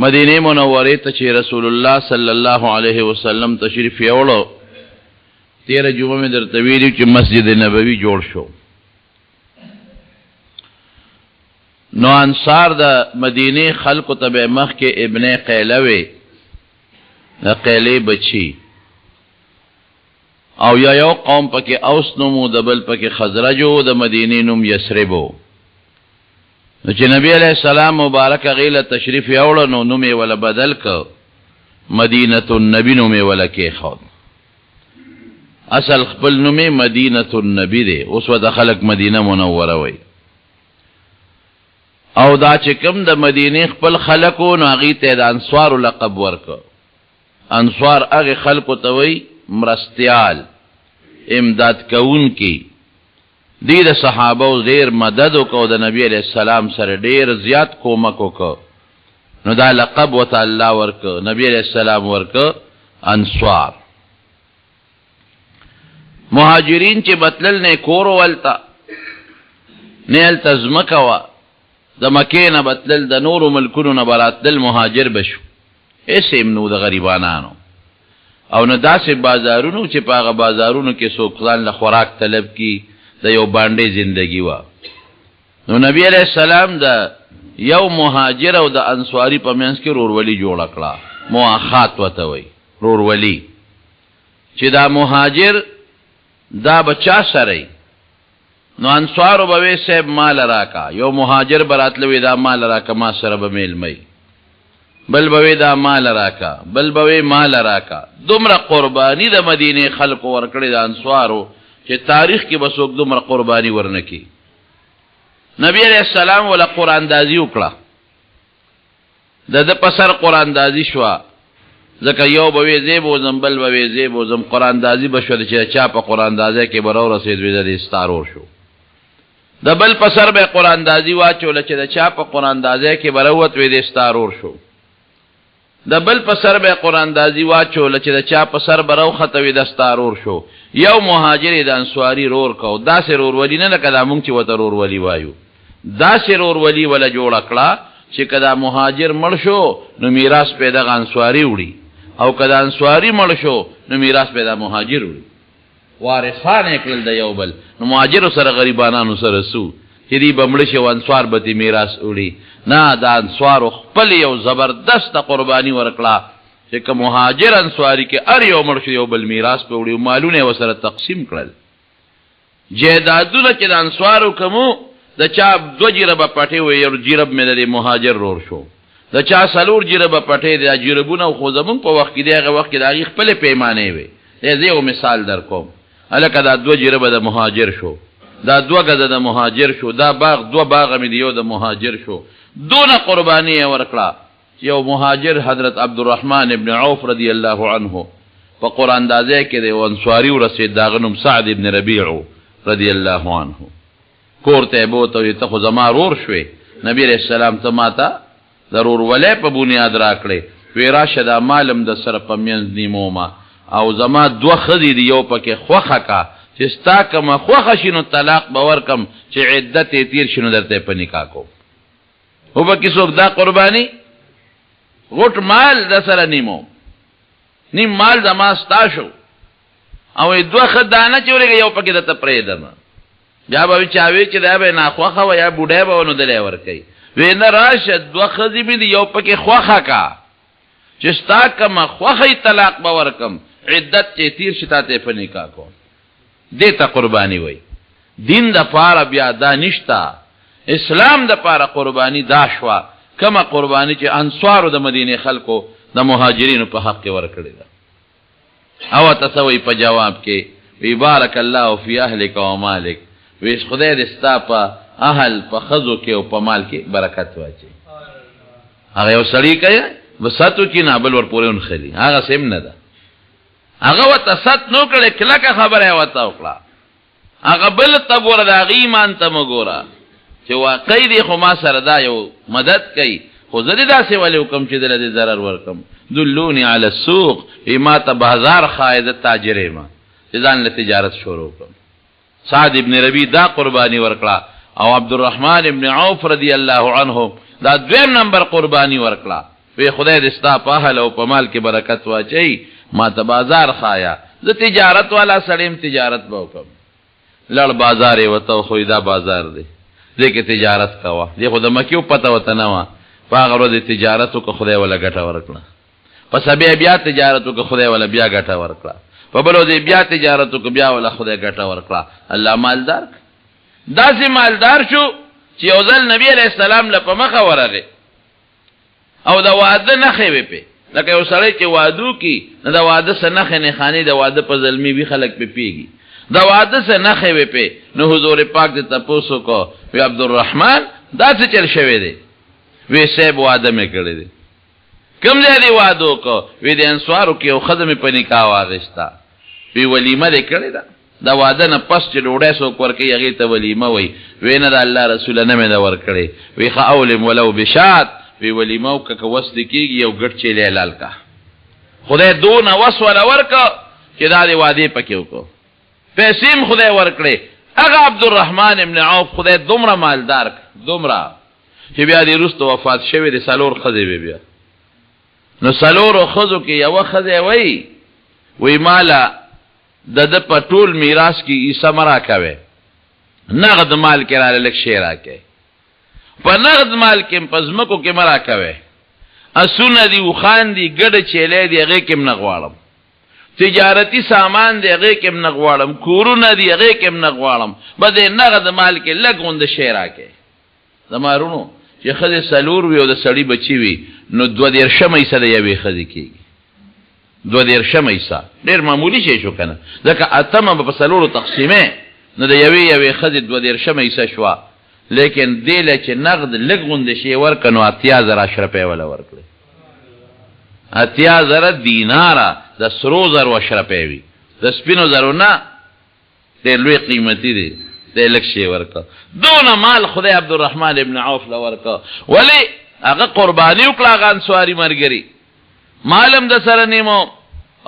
مدینه منوره ته چې رسول الله صلی الله علیه وسلم تشریف یوړو 13 جمعه مې درته ویلي چې مسجد نبوي جوړ شو. نو انصار د مدینه خلق ته مخ کې ابن قیلوی د قیلی بچی او یو قوم پکې اوس نومو د بل پکې خزرجو د مدینه نوم یسربو. نو چې نبی علیہ السلام مبارک غیله تشریف یوړو نو نومې ولا بدل ک مدینه النبی نومې ولا کې خو اصل خپل نومې مدینه النبی دی. اوس ود خلق مدینه منوره وای او دا چې کوم د مدینه خپل خلقو نو هغه ته د انصار لقب ورک. انصار هغه خلقو ته وای مرستیال امداد کون کی دی د صحابه زیر مدد کو د نبی علیہ السلام سره ډیر زیات کومک وکړو. نو دا لقب وته الله ورک نبی علیہ السلام ورک انصار. مهاجرین چې بتلل نه کور ولتا نه التزمکوا د مکې نه بتلل د نور ملکونو نه براتل مهاجر بشو اسیم نو د غریبانانو او نه داسې بازارونو چې پاغه بازارونو کې څوک ځان له خوراک طلب کی د یو باندې زندگی وا. نو نبی علیہ السلام د یو مهاجر او د انصاری په منځ کې رورولي جوړ کړه. مؤاخات وته وي رورولي چې دا مهاجر دا بچا سره نو انصارو به سیب مال راکا یو مهاجر براتلوی دا مال راکا ما سره به میل مئی بل بوی دا مال راکا بل بوی مال راکا. دومره قربانی د مدینه خلق ورکړي د انصارو چې تاریخ کې بسوک دومره قربانی ورنکی. نبی علیہ السلام ولا قرآن دازی وکړه د پسر قرآن دازی شوا ځکه یو بوی زیبو زم بل بوی زیبو زم قرآن دازی بشو چې چا په قرآن دازی کې برو رسید وی د استارور شو. د بل پسر به قرآن دازی واچول چې د چا په قرآن دازی کې بروت وی د استارور شو. د بل پسر به قرآن دازی واچول چې د چا پسر برو ختوی د استارور شو. یو مهاجر د انصاری رور کو داسې رور ولی نه کدا مونږ چې وته رور ولی وایو داسې رور ولی ولا جوړ کړه چې کدا مهاجر مړ شو نو میراث پیدا انصاری وړي او کدا انصاری مړ شو نو میراث پیدا مهاجر وړي. وارثان کړل د یو بل نو مهاجر سره غریبانو سره سو چې دی بمړ شو انصار به میراث وړي نه دا انصار خپل یو زبردست قربانی ورکړه چې که مهاجر انصاری کې ار یو مړ شو یو بل میراث په وړي مالونه وسره تقسیم کړل. جیدادونه چې د انصارو کومو د چا دو جیرب پټي وي یو جیرب مې د مهاجر رور شو د چا سلور جیرب پټي د جیربونه خو زمون په وخت کې دغه وخت کې د خپل پیمانه وي. زه یو مثال در کوم الکه دا دو جیرب د مهاجر شو دا دو غزه د مهاجر شو دا باغ دو باغ مې دیو د مهاجر شو. دون قربانی ورکړه یو مهاجر حضرت عبدالرحمن ابن عوف رضی الله عنه په قرآن دازه کې د انصاری ورسید داغنم سعد ابن ربیع رضی الله عنه کورته بوته ته خو زما رور شوي نبی رسول الله ته ماته ضرور ولې په بنیاد راکړي وی راشد مالم د سر په مینځ نیمو ما او زما دوه خدي دی یو پکې خوخه کا چې ستا کما خوخه شینو طلاق باور کم چې عدت تیر شینو درته په نکاح کو او به کیسو دا قربانی غټ مال د سره نیمو نیم مال زما ستا شو او دوه خدانه چې ورګه یو پکې د تپرې دمه بیا به چاوي چې دا به نه خوخه و یا بوډه به ونو دلې ور کوي وینه راشه دوه خدي به یو پکې خوخه کا چې ستا کما خوخه طلاق باور کم عدت چې تیر شتا ته په نکاح کو دته قربانی وای. دین د پاره بیا دا نشتا اسلام د پاره قربانی دا شوا کما قربانی چې انصارو د مدینه خلکو د مهاجرینو په حق کې ورکړي دا. او تاسو په جواب کې وی بارک الله فی اهلک و مالک ویش خدای دې ستا په اهل په خزو کې او په مال کې برکت واچي. هغه یو سړی کوي وساتو کې نه بل ور پورې ونخلي هغه سیم نه ده هغه وتست نو کړي کله خبره وتا وکړه هغه بل تبور د ایمان ته مګورا چې واقعي دی خو ما سره دا یو مدد کوي خو زه دې داسې ولې حکم چې دل دې zarar ورکم دلونی علی السوق ما ته بازار خایده تاجرې ما چې ځان له تجارت شروع کړم. سعد ابن ربی دا قربانی ورکړه او عبدالرحمن ابن عوف رضی الله عنه دا دویم نمبر قربانی ورکړه وی خدای دې ستا په اهل او په مال کې برکت واچي ما ته بازار خایا زه تجارت والا سړیم تجارت به وکم لړ بازار یې وته خو دا بازار دی دې کې تجارت کوا دې خو د مکیو پته وته نه وا په هغه ورځ تجارت وکړه خدای ولا ګټه ورکړه پس بیا تجارت وکړه خدای ولا بیا ګټه ورکړه په بلو دې بیا تجارت وکړه بیا ولا خدای ګټه ورکړه الله مالدار داسې مالدار شو چې یو ځل نبی علیہ السلام له په مخه ورغی او دا واده نخې وې په لکه یو سړی چې وادو کی نه دا واده سره نخې نه خاني دا واده په ظلمي وی خلک په پیږي دا واده سره نخې وې په نو حضور پاک دې تاسو کو وی عبدالرحمن دا څه چل شوی دی وی سیب واده مې کړی دی کوم ځای دی وادو کو وی د انصارو کې یو خدمه په نکاح واغستا وی ولیمه دې کړی دا واده نه پس چې ډوډۍ سو ورکې هغه ته ولیمه وی وینه د الله رسول نه مې دا ورکړي وی خاولم ولو بشات وی ولیمه او که وس دکیږي یو ګټ چې لال کا خدای دون وس ولا ورکا چې دا دی واده پکې وکړو پیسې خدای ورکړي هغه عبدالرحمن ابن عوف خدای دومره مالدار دومره چې بیا دې رست وفات شوی د سالور خزه بیا نو سالور خزو کې یو خزه وی مالا د په ټول میراث کې عیسی مرا کوي نغد مال کې را لک شیرا کوي په نغد مال کې پزمکو کې مرا کوي اسونه دی وخان دی ګډ چيلې دی هغه کې منغواړم تجارتی سامان دی هغه کې منغواړم کورونه دی هغه کې منغواړم بده نغد مال کې لګوند شیرا کوي زمارونو چې خزه سالور وي او د سړی بچي وي نو 2 شمې سره یوي خزه کېږي 2 شمې سره ډېر معمولی شی شو کنه ځکه اتمه په سالورو تقسیمه نو د یوي خزه 2 شمې سره شو لیکن دیله چې نقد لګوند شي ورکنو 8000 اشرفه ولا ورکړي 8000 دیناره د سرو زر اشرفه وي د سپینو زرو نه ته لوی قیمتي دي ته لک شي ورکا دون مال خدای عبدالرحمن ابن عوف لا ورکا ولی هغه قربانی وکړه غان سواری مرګري مالم د سره نیمو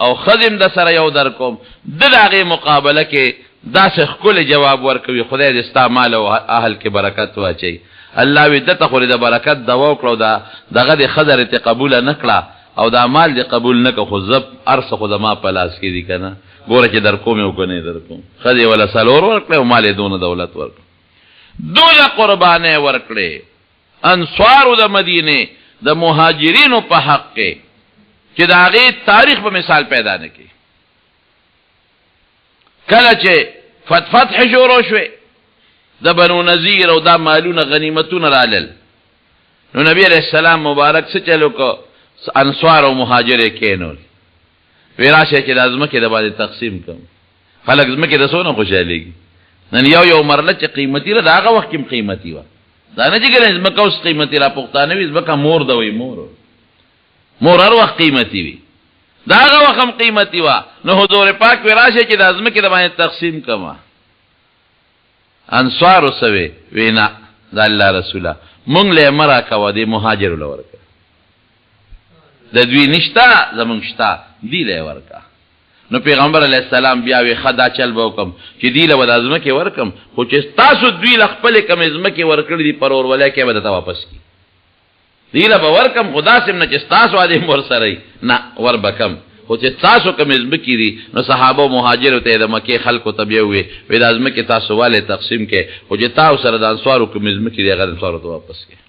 او خدم د سره یو در کوم دغه مقابله کې داسې خپل جواب ورکوي خدای دې ستا مال او اهل کې برکت واچي الله وی دته خو د برکت دوا وکړو دا دغه د خضر ته قبول نکړه او دا مال دې قبول نکړه خو زب ارس خو د ما پلاس کې دي کنه ګوره چې در کوم یو کنه در کوم خدای ولا سالور ورکړه او مال دونه دولت ورکړه دونه قربانه ورکړه انصار د مدینه د مهاجرینو په حق کې چې دا غي تاریخ په مثال پیدا نکړي کله چې فتح شروع شوه د بنو نذیر او د مالونه غنیمتونه رالل نو نبی علیہ السلام مبارک څه چلو کو انصار او مهاجر کینول وراشه چې لازمه کې د باندې تقسیم کوم خلک زمکه د سونه خوشاليږي نن یو مرله چې قیمتي را داغه وخت کې قیمتي و دا نه چې ګرځي زمکه اوس قیمتي را پښتانه وي زمکه مور دوي مور هر وخت قیمتي وي داغه وخت قیمتي و نو حضور پاک وراشه چې د زمکه د باندې تقسیم کما انصار وسوي وینا د الله رسوله مونږ له مرا کوا دي مهاجر لور د دوی نشتا زمونږ شتا دی له ورکا نو پیغمبر علیہ السلام بیا وی خدا چل وکم چې دی له ولازمه کې ورکم خو چې تاسو دوی ل خپل کم ازمه کې ورکړی دی پرور ولای کې به ته واپس کی دی له ورکم خدا سم نه چې تاسو اده مور سره نه ور بکم خو چې تاسو کم ازمه کې دي نو صحابه او مهاجر ته د مکه خلکو تبیه وي وې د ازمه کې تاسو والے تقسیم کې خو چې تاسو سره د انصارو کم ازمه کې دی غیر انصارو ته واپس کی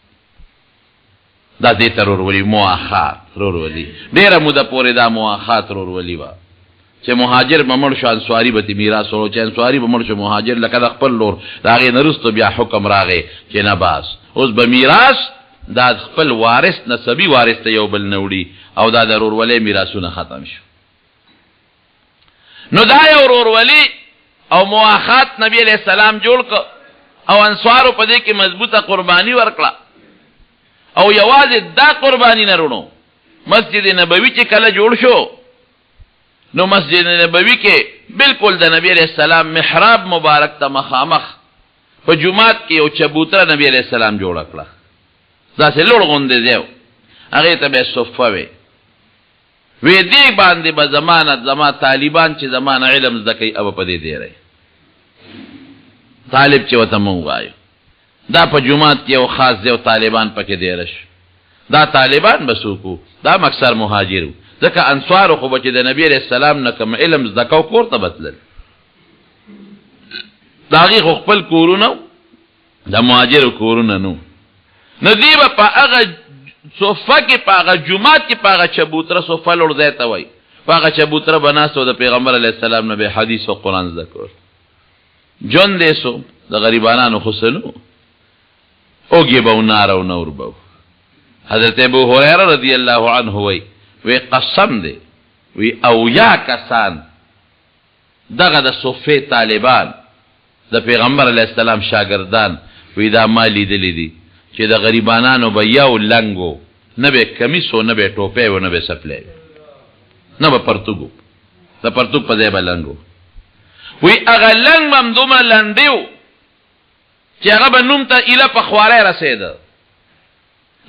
دا دې ترور ولی مؤاخات ترور ولی ډیره موده پورې دا مؤاخات ترور ولی وا چې مهاجر بمړ شو انصاری به میراث ورو چې انصاری بمړ شو مهاجر لکه خپل لور راغې نرستو بیا حکم راغې چې نه باس اوس به میراث دا خپل وارث نسبی وارث ته یو بل نوړي او دا ضرور ولی میراثونه ختم شو نو دا یو ورور ولی او مؤاخات نبی علیہ السلام جوړ ک او انصارو په دې کې مضبوطه قربانی ورکړه او یوازې دا قربانی نه رونو مسجد نبوي چې کله جوړ شو نو مسجد نبوي کې بالکل د نبی علیہ السلام محراب مبارک ته مخامخ په جمعات کې یو چبوتره نبی علیہ السلام جوړ کړه ځکه لوړ غونډه دیو هغه ته به صفه وی دې باندې به زمانه طالبان چې زمانه علم زکې او په دې دی رہی طالب چې وته مونږ وایو دا په جمعات کې یو خاص دی او طالبان پکې دی رش دا طالبان بسوکو دا مکسر مهاجرو ځکه انصارو خو به چې د نبی علیہ السلام نه کوم علم زده کو کور ته بتلل د هغې خو خپل کورونه د مهاجرو کورونه نو دی به په هغه صفه کې په هغه جومات کې په هغه چبوتره صفه لوړ ځای ته وایي په هغه چبوتره به ناست و د پیغمبر علیه السلام نه به حدیث و قرآن زده کول ژوند یې سو د غریبانانو خو څه نو اوږې به و ناره و نور به و حضرت ابو هریره رضی الله عنه وی قسم دی وی اویا کسان دغه د صفه طالبان د پیغمبر علیه السلام شاگردان وی دا ما لیدلی دي چې د غریبانانو به یو لنګو نه به کمیس و نه به ټوپی و نه به سپلی نه به پرتوګ د پرتوګ په ځای به لنګ وی هغه لنګ به هم دومره لنډی و چې هغه به نوم ته ایله په خواری رسېده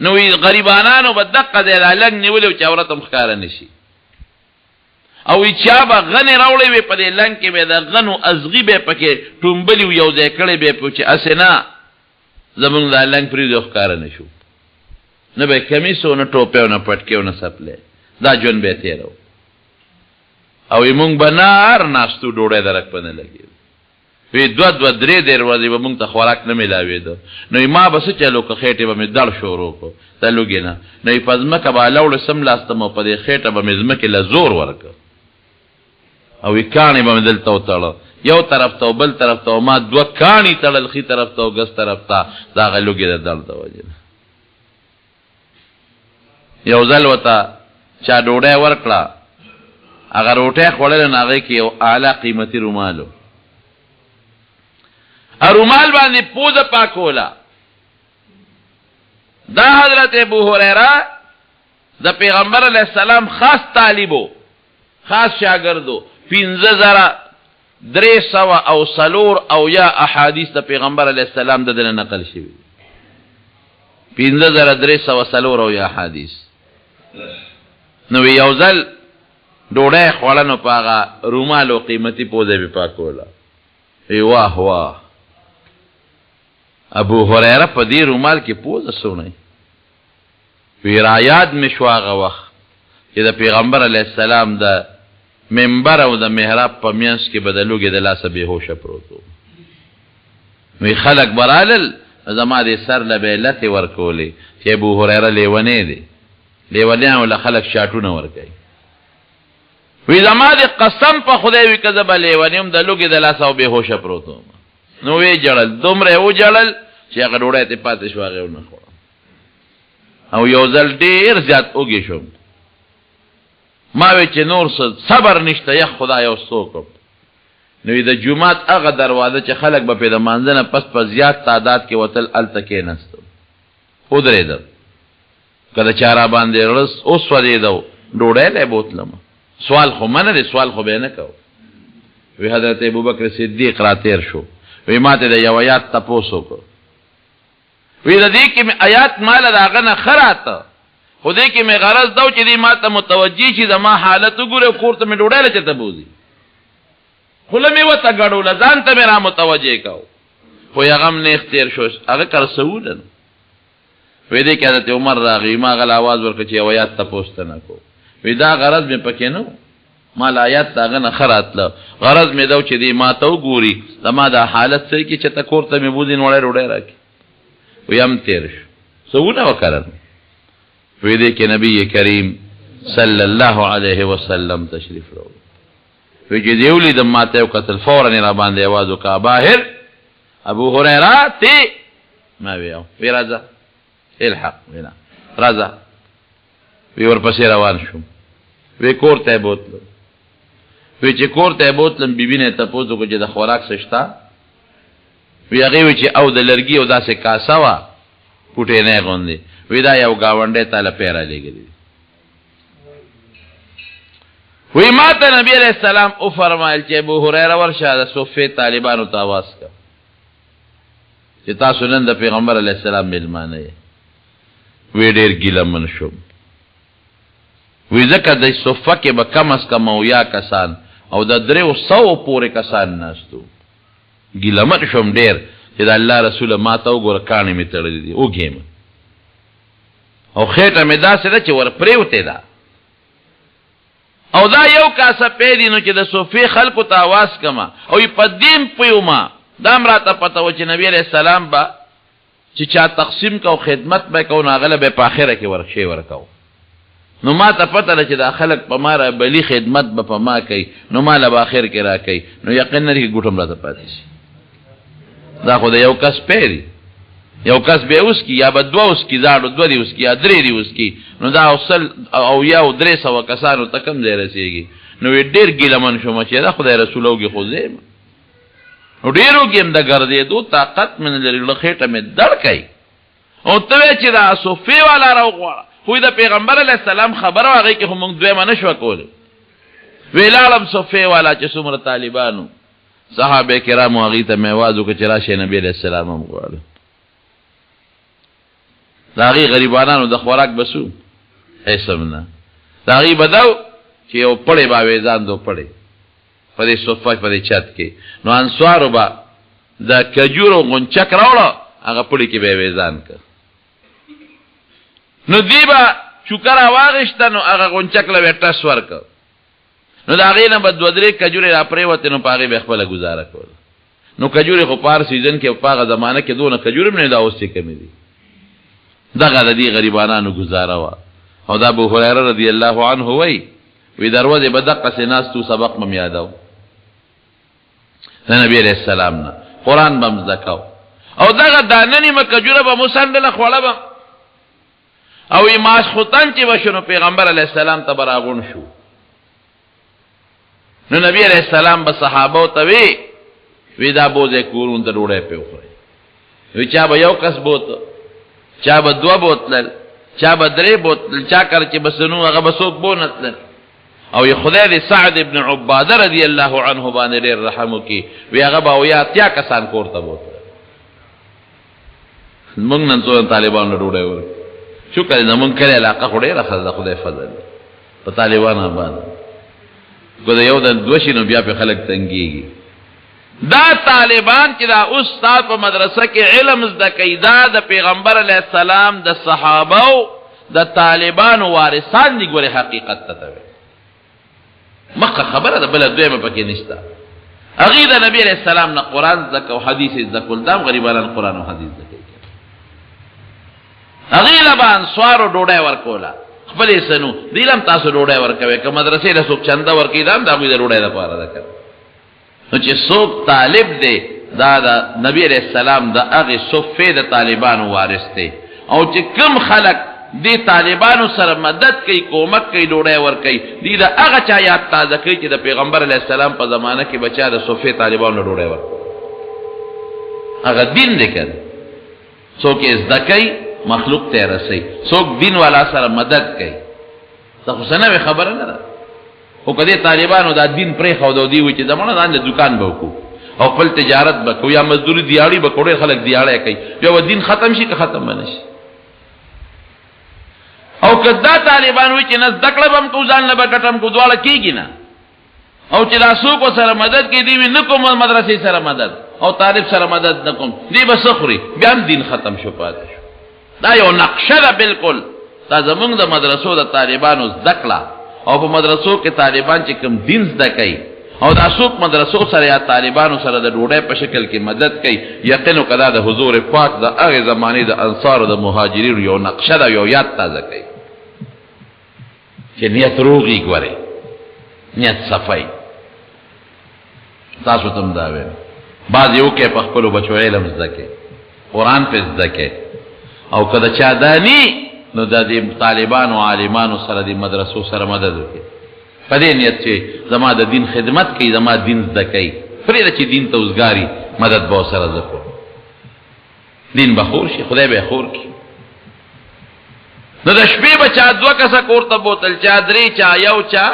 نو وی غریبانانو به دقه دی دا لنګ نیولی و چې عورت هم ښکاره نه شي او وی چا به غنې راوړی وی په دې لنګ کې به د غنو ازغي به پکې ټومبلي و یو ځای کړی به په چې هسې نه زمونږ دا لنګ پرېږدو ښکاره نه شو نه به کمیس و نه ټوپی و نه پټکې و نه سپلی دا ژوند به یې تېره و او مونږ به نار ناستو ډوډۍ درک په نه لګېدو وی دوه درې ورځې به مونږ ته خوراک نه میلاوېده نو ما به څه چلو که خېټې به مې دړ شروع کړو د لوږې نه نو په ځمکه به الاوړې سملاستم او په دې خېټه به مې ځمکې له زور ورکړ او وی کاڼې به مې دلته وتړه یو طرف ته او بل طرف ته او ما دوه کاڼي تړل ښي طرف ته او ګس طرف ته د هغه لوږې د دړ د وجې نه یو ځل ورته چا ډوډۍ ورکړه هغه روټۍ خوړله نو هغې کې یو اعلی قیمتي رومال و رومال باندې پوزه پاکوله دا حضرت ابو هریره د پیغمبر علیه السلام خاص طالبو خاص شاگردو 5300 او یا احادیث د پیغمبر علیه السلام د دنه نقل شوي 5300 او یا احادیث نو یو ځل ډوډۍ خوړه نو په هغه رومالو قیمتي پوزه به پاکوله واه واه ابو هریره په دې رومال کې پوزه سونی وی رایاد مې شو هغه وخت چې د پیغمبر علیه السلام د منبر او د محراب په میانس کې به د لوږې د لاسه بېهوشه پروت و وی خلک به رالل زما دې سر له به یې لتې ورکولې چې ابو هریره لیونی دی لیونیانو له خلک شاټونه ورکوي وی زما دې قسم په خدای وي که زه به لیونی یم د لوږې د لاسه او بېهوشه پروت وم نو وی جړل دومره یې وجړل چې هغه ډوډۍ ته پاتې شو هغې ونه خوړه او یو ځل ډېر زیات اوږې شوم ما وی چې نور صبر نشته یخ خدای او څوک نو د جومات هغه دروازه چې خلک به پې د مانځه نه پس په زیات تعداد کې وتل هلته کېناستم ودرېدم که د چا را باندې رس وسوځېده ډوډۍ لی بوتلم سوال خو منه دی سوال خو به یې نه کوو وی حضرت ابوبکر صدیق را تېر شو وی ما ته د یو آیات تپوس وکړ وی د دې کې مې آیات ماله د هغه نه ښه راته خو دې کې مې غرض دا و چې دې ما ته متوجه شي زما حالت وګورې کور ته مې ډوډۍ له چېرته بوځي خوله مې ورته ګډوله ځان ته مې را متوجه کو خو هغه هم نیغ تېر شو هغه کرسوله نو وی دې کې حضرت عمر راغی ما هغه له اواز ورکړه چې یو آیات تپوس ته نه کو وی دا غرض مې پکې نه ما له آیات د هغه نه ښه راتله غرض مې دا و چې دې ما ته وګوري زما دا حالت څه کې چې ته کور ته مې بوځي نو وړی ډوډۍ راکړي وی هم تېر شو څه ونه وکړل وی دې کې نبی کریم صلی الله علیه وسلم تشریف راوړ وی چې دې ولیدم ما ته یې وکتل فورا یې را باندې اواز وکړه باهر ابو هریره تی ما وی راځه الحق وینا راځه وی ورپسې روان شوم وی کور ته یې بوتلم وی چې کور ته یې بوتلم بیبي نه یې تپوس وکړو چې د خوراک څه شته وی هغې وی چې او د لرګي او داسې کاسه وه پوټینۍ غوندې وی دا یو ګاونډی تا له پیره لېږلي وی ما ته نبي علیه السلام وفرمایل چې ابو هریره ورشه د صفې طالبانو ته اواز کړه چې تاسو نن د پیغمبر علیه السلام میلمانه یې وی ډېر ګیلمن شوم وی ځکه د صفه کې به کم از کم اویا کسان او د 300 پورې کسان ناستو ګیلمن شوم ډېر چې د الله رسوله ما ته وګوره کاڼې مې تړلې دي وږې او خېټه مې داسې ده چې ور پریوتې ده او دا یو کاسه پیدي نو چې د صوفي خلکو ته آواز کما او په دین پیوما دا هم راته پته و چې نبی علیہ السلام با چې چا تقسیم کو خدمت به کو ناغله به په آخره کې ورشي ورکاو نو ما ته پته ده چې دا خلک په ما را بلی خدمت به په ما کوي نو ما له به آخر کې را کوي نو یقین لري چې ګوټم راته پاتې شي دا خو د یو کس پیدي یو کس به اوس کی یا به دو اوس کی زاړو دو دی اوس کی یا درې دی اوس کی نو دا اصل او یا 300 کسانو تکم ځای رسیږي نو ډېر ګیلمن شوم چې دا خدای رسول اوږي خو زم نو ډېرو کې هم د ګرځېدو طاقت من لري خېټه مې دړ کوي او ته چې دا صوفي والا راوغواړه خو د پیغمبر علیه السلام خبره هغې کې خو موږ دویمه نه شوه کولی ویلاړم صوفي والا چې څومره طالبانو صحابه کرامو هغې ته مې اواز وکړه چې راشئ نبي علیه السلام هم غواړه د هغې غریبانانو د خوراک بسو ایسم نه د هغې به دا چې یو پړی به اویزان دو پړی په دې صفه په دې چت کې نو انصارو به د کجورو غونچک راوړه هغه پړي کې به اویزان که نو دی به چوکه راواغېسته نو هغه غونچک له به ټس ورکه نو د هغې نه به 2-3 کجورې را پرېوتې نو په هغې به خپله ګزاره کوله نو کجورې خو په هر سیزن کې په هغه زمانه کې دونه کجورې هم نه دا اوس چې کمې دي دغه د دې غریبانانو ګزاره وه او دا ابو هریره رضی الله عنه وی دروازې به دقسې ناستو سبق به م یادو د نبي علیه السلام نه قرآن به م زده کو او دغه دانه نیمه کجوره به مو سنډله خوړه به او ماسخوتن چې به شو نو پیغمبر علیه السلام ته به راغونډ شو نو نبی علیه السلام به صحابو ته وی دا بوځئ کورونو ته ډوډۍ پې وخورئ وی چا به یو کس بوته چا به 2 بوتلل چا به 3 بوتلل چا کر چې بسنو هغه به څوک بونتلل او ی خدای دې سعد ابن عباده رضی الله عنه باندې ډېر رحم وکړي وی هغه به اویا 80 کسان کور ته بوتل موږ نن څو طالبانو ډوډۍ ورکړو شکر دې زمونږ کلی علاقه خو ډېره ښه ده خدای فضل په طالبانو باندې که د یو د 2 شي نو بیا پې خلک تنګېږي دا طالبان چې دا استاد په مدرسه کې علم زده کوي دا د پیغمبر علیه السلام د صحابو د طالبانو وارثان دي ګورې حقیقت ته وي مخه خبره ده بله دویمه پکې نشته هغې د نبي علیه السلام نه قرآن زده کو حدیث یې زده کول دا هم غریبانان قرآن او حدیث زده کوي هغې له به انصارو ډوډۍ ورکوله خپل یې سنو دې له هم تاسو ډوډۍ ورکوئ که مدرسې له څوک چنده ورکوي دا هم د هغوی د ډوډۍ دپاره ده که نو چې څوک طالب دی دا د نبی علیه السلام د هغې صفې د طالبانو وارث دی او چې کوم خلک دې طالبانو سره مدد کوي کومک کوي ډوډۍ ورکوي دې د هغه چا یاد تازه کوي چې د پیغمبر علیه السلام په زمانه کې بچا د صفې طالبانو ډوډۍ ورکوي هغه دین دی که څوک یې زده کوي مخلوق ته یې رسوي څوک دین والا سره مدد کوي دا خو څه نوې خبره نه ده خو که دې طالبانو دا دین پرېښود او دوی وایي چې زمانه ځان د دوکان به وکړو او خپل تجارت به کوو یا مزدوري دیاړي به کوو ډېر خلک دیاړی کوي بیا به دین ختم شي که ختم به نه شي او که دا طالبان وایي چې نه زده کړه به هم کوو ځان له به ګټم کوو دواړه کېږي نه او چې دا څوک سره مدد کوي دوی نه کوم مدرسې سره مدد او طالب سره مدد نه کوم دوی به څه خوري بیا هم دین ختم شو پاتې شو دا یو نقشه ده بلکل دا زمونږ د مدرسو د طالبانو زده کړه او په مدرسو کې طالبان چې کوم دین زده کوي او دا څوک مدرسو سره یا طالبانو سره د ډوډۍ په شکل کې مدد کوي یقین وکړه د حضور پاک د هغې زمانې د انصارو د مهاجرینو یو نقشه ده یو یاد تازه کوي چې نیت روغي ګورئ نیت صفی تاسو ته هم دا ویم بعض یو کې په خپلو بچو علم زده کوي قرآن پې زده کوي او که د چا داني نو د دې طالبانو عالمانو سره د مدرسو سره مدد وکړي په دې نیت چې زما د دین خدمت کوي زما دین زده کوي پرېږده چې دین ته اوزګاري مدد به ورسره زه کوم دین به خور شي خدای به یې خور کړي نو د شپې به چا 2 کسه کور ته بوتل چا 3 چا یو چا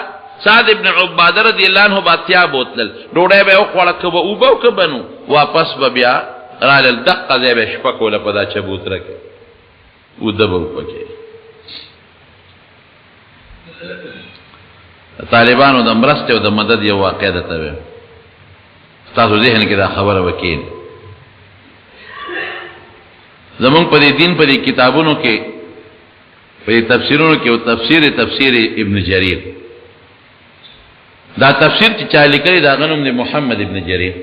سعد ابن عباده رضی الله عنه به 80 بوتلل ډوډۍ به یې وخوړه که به اوبه او که به نو واپس به بیا رالل دقه ځای به یې شپه کوله په دا چبوتره کې اوده به وپکې طالبانو د مرستې او د مدد یو واقع درته ویم ستاسو ذهن کې دا خبره وکړي زمونږ په دې دین په دې کتابونو کې په تفسیرونو کې او تفسیر ابن جریر دا تفسیر چې چا لیکلی دا غنوم دی محمد ابن جریر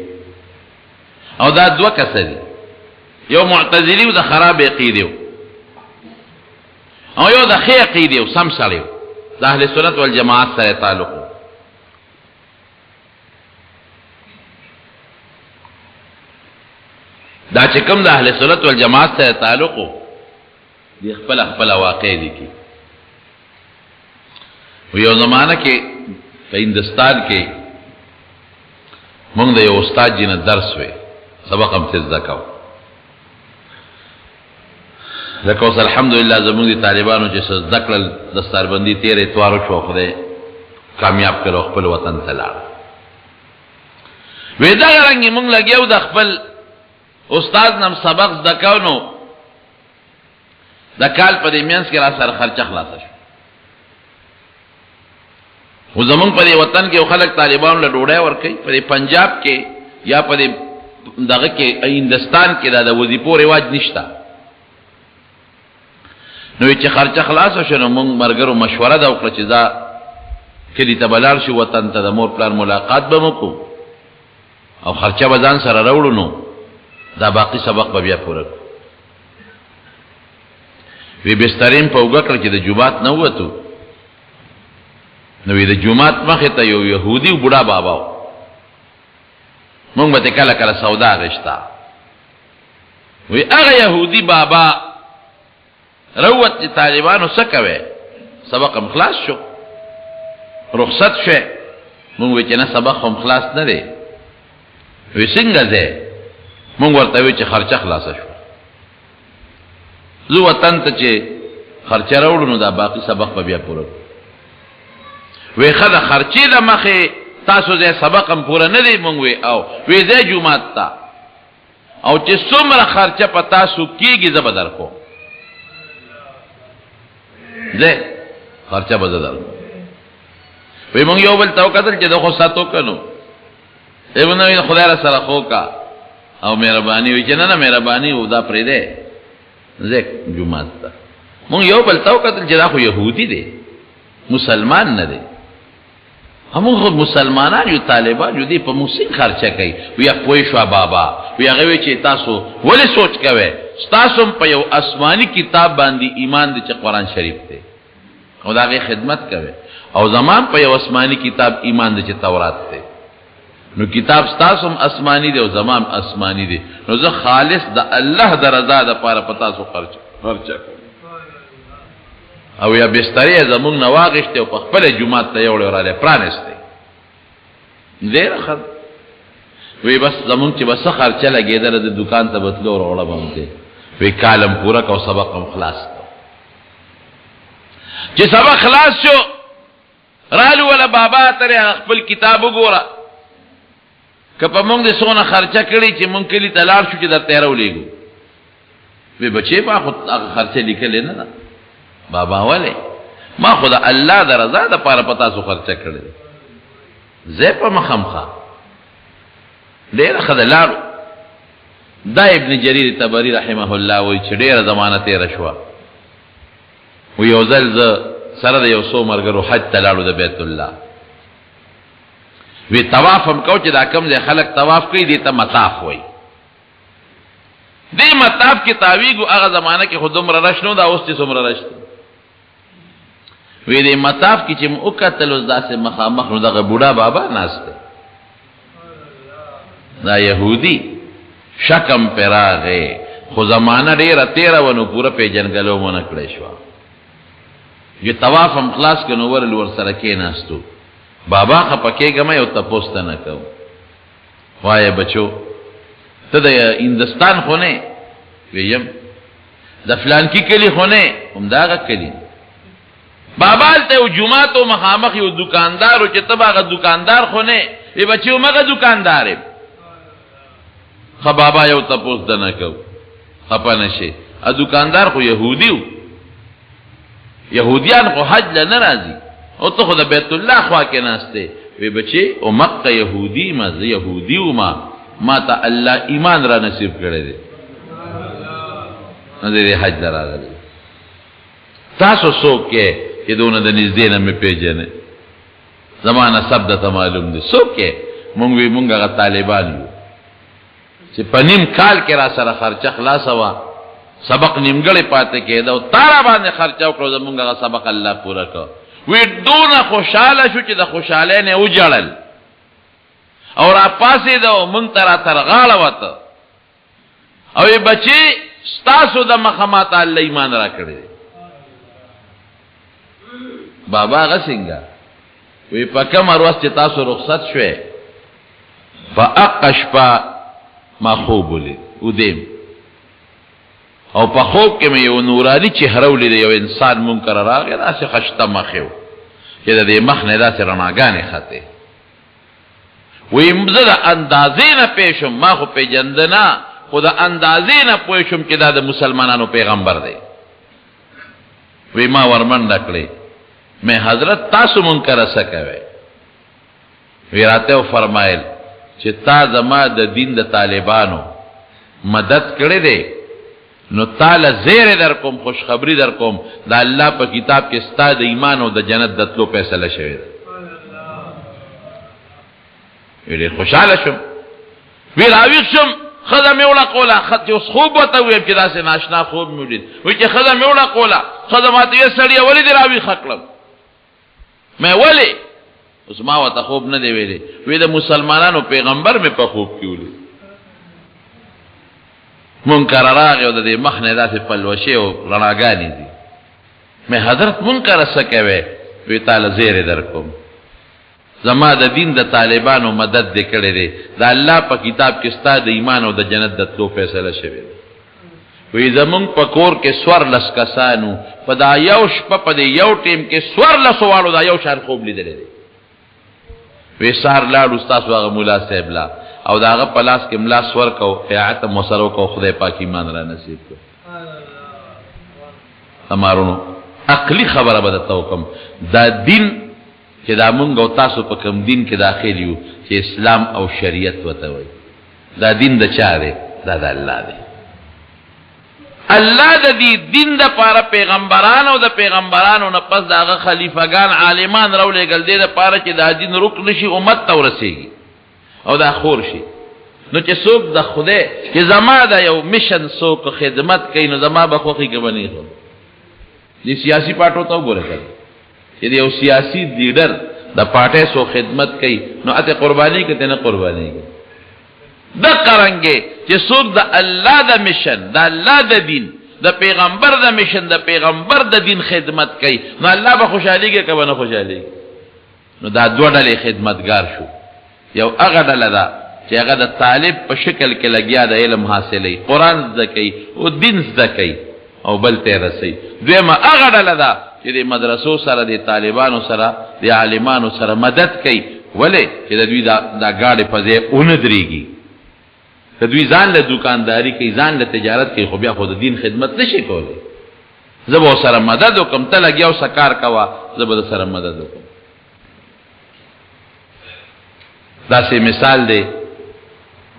او دا دوه کسه دي یو معتزلی او د خراب عقیده او یو د ښې عقیده او سم سړی د اهل سنت والجماعت سره تعلق دا چې کوم د اهل سنت والجماعت سره تعلق دی خپل واقع دي کی و یو زمانہ کې په هندستان کې موږ د یو استاد جن درس وې سبق هم تز دکاو لکه اوس الحمدلله زموږ دي طالبانو چې ذکر دستاربندي 13 اتوار شو خدای کامیاب کړو خپل وطن ته لاړ وې دا رنګ موږ لګیو د خپل استاد نم سبق دکاو نو د کال په دې مینس کې را سره خرچه خلاص شو و زمون په دې وطن کې خلک طالبانو له ډوډۍ ورکي په پنجاب کې یا په دغه کې هندستان کې دا د وظیفو رواج نشته نو چې خرچه خلاص شونه مونږ مرګرو مشوره دا وکړه چې دا کلی ته بلار شي وطن ته د مور پلان ملاقات به وکړو او خرچه به ځان سره راوړو نو دا باقی سبق به بیا پوره وی بسترین په وګه کړ چې د جمعات نه وته نو د جمعات مخه ته یو يهودي بوډا بابا مونږ به کله کله سودا غشتا وی هغه يهودي بابا روت چې طالبانو سکوي سبق هم خلاص شو رخصت شو مونږ وی چې نه سبق هم خلاص نه دی وی څنګه ده مونږ ورته وی چې خرچه خلاص شو زو وطن ته چې خرچه راوړو نو دا باقی سبق به بیا پوره وی خدا خرچه د مخه تاسو زه سبق هم پوره نه دی مونږ وی او وی زه جمعه تا او چې څومره خرچه په تاسو کیږي زبدر کو زه خرچه بدل وی مونږ یو بل تو کتل چې دغه ساتو کنو ایونه خدای را سره خو کا او مهرباني وی چې نه مهرباني او دا پرې ده زه جمعه تا مونږ یو بل تو کتل چې دا خو يهودي دي مسلمان نه دي همون خود مسلمانان یو طالبان یو دی په موسیقي خرچه کوي ویا پوي شو بابا ویا غوي چې تاسو ولې سوچ کوي تاسو په یو آسماني کتاب باندې ایمان دي چې قرآن شریف دی او دا غي خدمت کوي او زمان په یو آسماني کتاب ایمان دي چې تورات دی نو کتاب تاسو آسماني دی او زمان آسماني دی نو زه خالص د الله د رضا د پاره پتا سو خرچه او یا بستری زمون نواغشته او په خپل جمعه ته یو وراله پرانسته ډیر خد وی بس زمون چې بس خرچه لګیدل د دکان ته بتلو وروړه باندې وی کالم پورا کو سبق هم خلاص چې سبق خلاص شو رالو ولا بابا تر خپل کتاب وګوره کپه مونږ د سونه خرچه کړی چې مونږ کلی تلار شو چې در تیرو لګو وی بچي په خود خرچه لیکل نه بابا والے ما خدا الله د رضا د پاره پتا سو خرچه کړل زه په مخمخه ډیر خدلار دا ابن جریر تبری رحمه الله وی چې ډیر زمانه تیر شو و یو ځل سره د یو سو مرګرو حج تلاړو د بیت الله وی طواف هم کو چې دا کم ځای خلک طواف کوي دي ته مطاف وای دې مطاف کې تعویګو هغه زمانه کې خودم را رښنو دا اوس چې څومره رښتو وی دې مطاف کې چې موکتل اوس داسې مخامخ نو دغه بوډا بابا ناشته دا يهودي شکم پراغه خو زمانہ ډیره 13 ونو پورا پیجنګلو مونږ کړې شو یو طواف هم خلاص کنو ور سره کې ناستو بابا خپکه غمه یو تاسو نه کو وای بچو ته د هندستان خونه ویم د فلان کی کلی خونه هم داغه کلی بابا ته جمعه تو مخامخ یو دکاندار او چې تباغه دکاندار خونه ای بچو مګه دکاندار خ بابا یو تاسو نه کو خپه نشي ا دکاندار خو يهوديو يهوديان خو حج ل ناراضي او ته خو د بیت الله خوا کې ناشته وی بچي او مکه يهودي ما يهوديو ما ته الله ایمان را نصیب کړی دی نو دې حج دراغلی تاسو څوک کې چې دونه د نږدې نه مې پیژنې زمانه سب د معلوم دي څوک کې مونږ وی مونږ هغه طالبان یو چې په نیم کال کې را سره خرچه خلاص وا سبق نیمګړی پاتې کېده او تارا باندې خرچه وکړو زمونږ هغه سبق الله پورا کړ وی دونه خوشاله شو چې د خوشاله نه وجړل او را پاسې دا مونږ تر غاړه وته او بچي ستاسو د مخامات الله ایمان را کړی بابا غسنګا وی په کوم ورځ چې تاسو رخصت شوي فاقشفا ما خوب ولید ودیم او په خوب کې مې یو نوراني چهره ولید یو انسان منکر راغی داسې خشته مخیو چې د دې مخ نه داسې رڼاګانې خته وی مزه د اندازې نه پېښم ما خو پیژندنه خو د اندازې نه پوه شم چې دا د مسلمانانو پیغمبر دی وی ما ورمنډه کړې میں حضرت تاسو منکر سکوي وی راته فرمایل چې تا زما د دین د طالبانو مدد کړې ده نو تعالی زیر در کوم خوشخبری در کوم دا الله په کتاب کې ستا د ایمان او د جنت د تلو فیصله شوی ده وی خوشاله شم وی راویښ شم خدای مې ولا کولا خط یو خوب وته وی چې داسې ناشنا خوب مې ولید وی چې خدای مې ولا کولا خدای ماته یې سړی ولې دی راوی خکلم مې ولې اوس ما وته خوب نه دی ویلې وی د مسلمانانو پیغمبر مې په خوب کې ولید منکر راغی او د دې مخ نه داسې پلوشي او رڼاګانې دي مې حضرت منکر سکوي وی تعالی زیر در کوم زما د دین د طالبانو مدد دې کړې دي دا الله په کتاب کې ستا د ایمان او د جنت د تلو فیصله شوی دی وی زمون په کور کې سور لس کسانو په دا یو شپه په دې یو ټیم کې سور لسوالو دا یو شان خوب لیدل دي وی سار لاړ استاد واغه مولا صاحب لا او داغه پلاس کې ملا سور کو قیات مسرو کو خدای پاک ایمان را نصیب کو امارونو عقلی خبره بده توکم دا دین چې دا مونږ او تاسو په کوم دین کې داخل یو چې اسلام او شریعت وته وي دا دین د چا دی دا د الله دی الله د دې دین د پاره پیغمبرانو او د پیغمبرانو نه پس داغه خلیفګان عالمان راولېګل دي د پاره چې دا دین رکن شي امت ته ورسیږي او دا خور شي نو چې څوک د خوده چې زما دا یو میشن څوک خدمت کوي نو زما به خوخي کې بني خو دي سیاسي پټو ته وګورئ چې یو سیاسي لیډر د پارټي سو خدمت کوي نو اته قرباني کوي نه قرباني کوي د قرانګي چې څوک د الله د میشن د الله د دین د پیغمبر د میشن د پیغمبر د دین خدمت کوي نو الله به خوشالي کوي کنه نه خوشالي نو دا دوه ډلې خدمتګار شو یو هغه ډله ده چې هغه د طالب په شکل کې لګیا د علم حاصلې قران زده کوي او دین زده کوي او بل ته رسي دویمه هغه ډله ده چې د مدرسو سره د طالبانو سره د عالمانو سره مدد کوي ولې چې د دوی دا گاډي په ځای اون دريږي د دوی ځان له دکانداري کوي ځان له تجارت کوي خو بیا خو د دین خدمت نشي کولای زبو سره مدد وکم ته لګیاو سکار کوا زبو سره مدد وکم دا سه مثال دی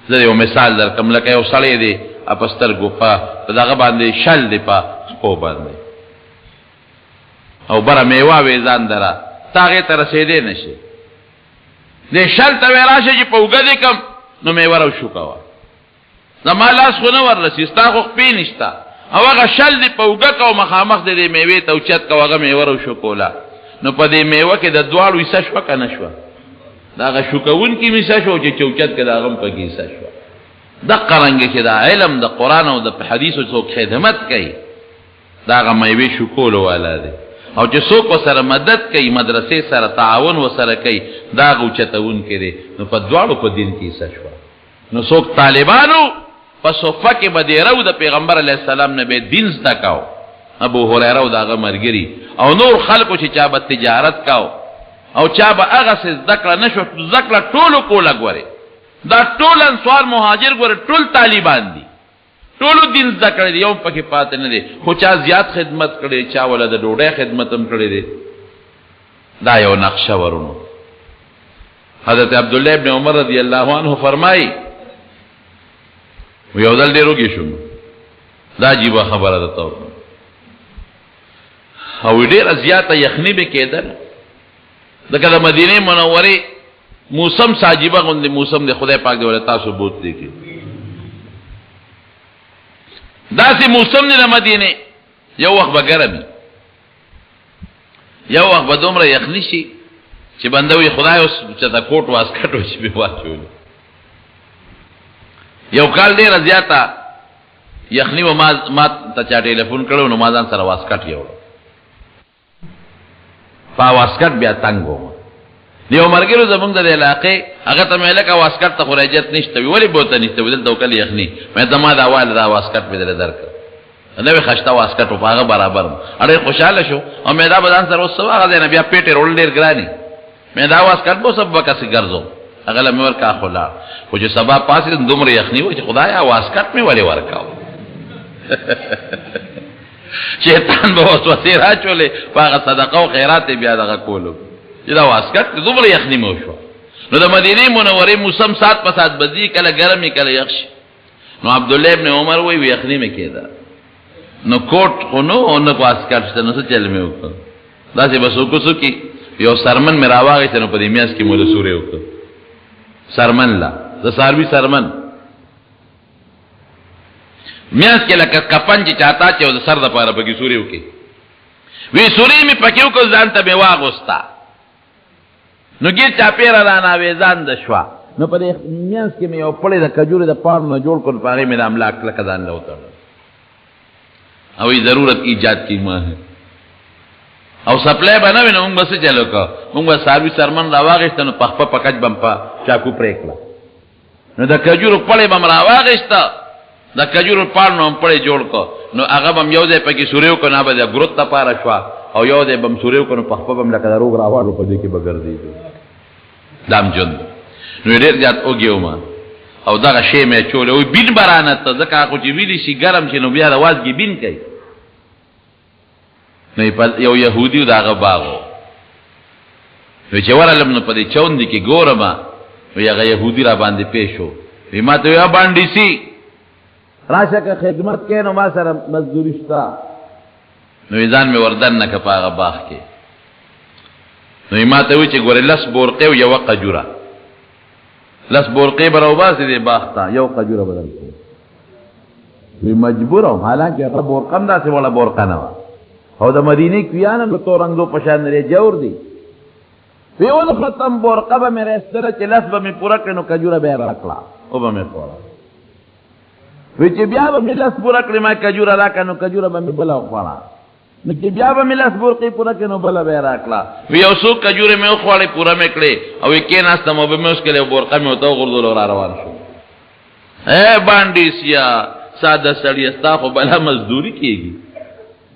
زه یو مثال درکم لکه یو سړی دی اپستر ګوپا په دغه باندې شل دی په خو باندې او بره میوه وې ځان درا تاغه تر رسیدې نشي دې شل ته راشه چې په وګدې کم نو میوه راو شو کوا زما لاس خو نه ورسې ستا خو خپې نشتا او هغه شل دی په وګه کو مخامخ دې میوه ته اوچت کو هغه میوه راو شو کولا نو په دې میوه کې د دواړو حصہ شو کنه شو داغه شوکون کی میسا شو چې چوکت کې داغم پکې حصہ شو د قرانګ کې دا علم د قران او د حدیث او خدمت کوي داغه میوه شکول والا دی او چې څوک سره مدد کوي مدرسې سره تعاون وسره کوي دا غوچتون کړي نو په دواړو په دین کې حصہ شو نو څوک طالبانو په صفه کې بدیرو د پیغمبر علی السلام نه به دین زده کاو ابو هريره او داغه مرګري او نور خلکو چې چا به تجارت کاو او چا به هغه څه ذکر نشو ذکر ټولو کوله غوري دا ټول انصار مهاجر غوري ټول طالبان دي ټول دین ذکر دی یو پکې پاتې نه دي خو چا زیات خدمت کړي چا ولله د ډوډۍ خدمت هم کړي دي دا یو نقشه ورونو حضرت عبد الله ابن عمر رضی الله عنه فرمایي یو ځل ډیرو کې شو دا عجیب خبره ده تو او ډېره زیاته یخني به کېدل. ځکه د مدینې منورې موسم ساجیبه غوندې موسم د خدای پاک دی ولې تاسو بوتلی کې داسې موسم دی د مدینې. یو وخت به ګرم یو وخت به دومره یخني شي چې بنده وي خدای اوس چېرته کوټ واسکټ وشي به واچولي. یو کال ډېره زیاته یخني و ما ته چا ټلیفون کړی نو ما ځان سره واسکټ یوړ په واسکټ بیا تنګ وم. یو ملګرو زمونږ د علاقې هغه ته مې لکه واسکټ ته خو رجت نشته وي ولې بوته نشته وي دلته وکلې یخني مې ته ما دا وایل دا واسکټ مې درې درکړ نوې خشته واسکټ په هغه برابر اړې خوشاله شو او مې دا بدن سره اوس هغه دی نه بیا پیټ رول ډېر ګراني مې دا واسکټ به سبا کسي ګرځو هغه له مې ورکا خلا خو چې سبا پاسې دومره یخني و چې خدایا واسکټ مې ولې ورکاو شیطان به وسوسې راچولې په هغه صدقه او خیرات بیا دغه کولو چې دا واسکټ دومره یخني مو شو. نو د مدینې منورې موسم سات په سات بدلی کله ګرمي کله یخ شي. نو عبد الله ابن عمر وی یخني مې کېده نو کوټ خو نو نه واسکټ شته نو څه چل مې وکړ داسې بس وکړو کې یو سرمن مې راواغېسته نو په دې میاس کې مو د سورې وکړ سرمن لا د ساروي سرمن میاس کې لکه کفن چې چاته چې د سر د پاره پکې سورې وکړي وی سورې مې پکې وکړ ځان ته مې واغوستا نو ګیر چاپېره راناوې ځان د شوا نو په دې میاس کې مې یو پړی د کجورې د پاڼو نه جوړ کړ په هغې مې د املا کلکه ځان له وتړل او ضرورت ایجاد کی ما ہے او سپلای به نه وي نو موږ به څه چل وکړو موږ به ساروي سرمن راواغېسته نو پخپه پکچ به م په چاکو پرې کړه نو د کجورو پړی به م راواغېسته د کجورو پاڼو هم پړی جوړ کړ نو هغه به م یو ځای پکې سورې وکړو نه به د ګروت دپاره شوه او یو ځای به م سورې وکړو نو پخپه به م لکه د روغ راواړو په دې کې به ګرځېدو دا م ژوند نو ډېر زیات اوږې وم او دغه شی مې چولې وایي بین به رانته ځکه خو چې ویلي شي ګرم شي نو بیا د وازګې بین کوي نو یو یهودي و د هغه باغ و نو چې ورغلم نو په دې چوندې کې ګورم وایي هغه یهودي را باندې پیښ و وایي ما ته وایي باندې سي راشه که خدمت کې نو ما سره مزدوري شته نو ځان مې وردن نه که په هغه باغ کې نو ما ته وایي چې ګورې لس بورقې او یوه قجوره لس بورقې به راوباسې دې باغ ته یو قجوره به درکړو وی مجبور وم حالانکې هغه بورقه هم داسې وړه بورقه نه وه او د مدینې کویان هم د تورنګدو په شان لرې جور دي وی ول ختم بورقه به مې راایستله چې لس به مې پوره کړې نو کجوره به یې راکړه او به مې خوړه وی چې بیا به مې لس پوره کړې ما کجوره راکړه نو کجوره به مې بله وخوړه نو چې بیا به مې لس بورقې پوره کړې نو بله به یې راکړه وی یو څو کجورې مې وخوړې پوره مې کړې او وی کېناستم او به مې وڅکلې او بورقه مې ورته وغورځولو را روان شو باندې سیا ساده سړی ستا خو بله مزدوري کېږي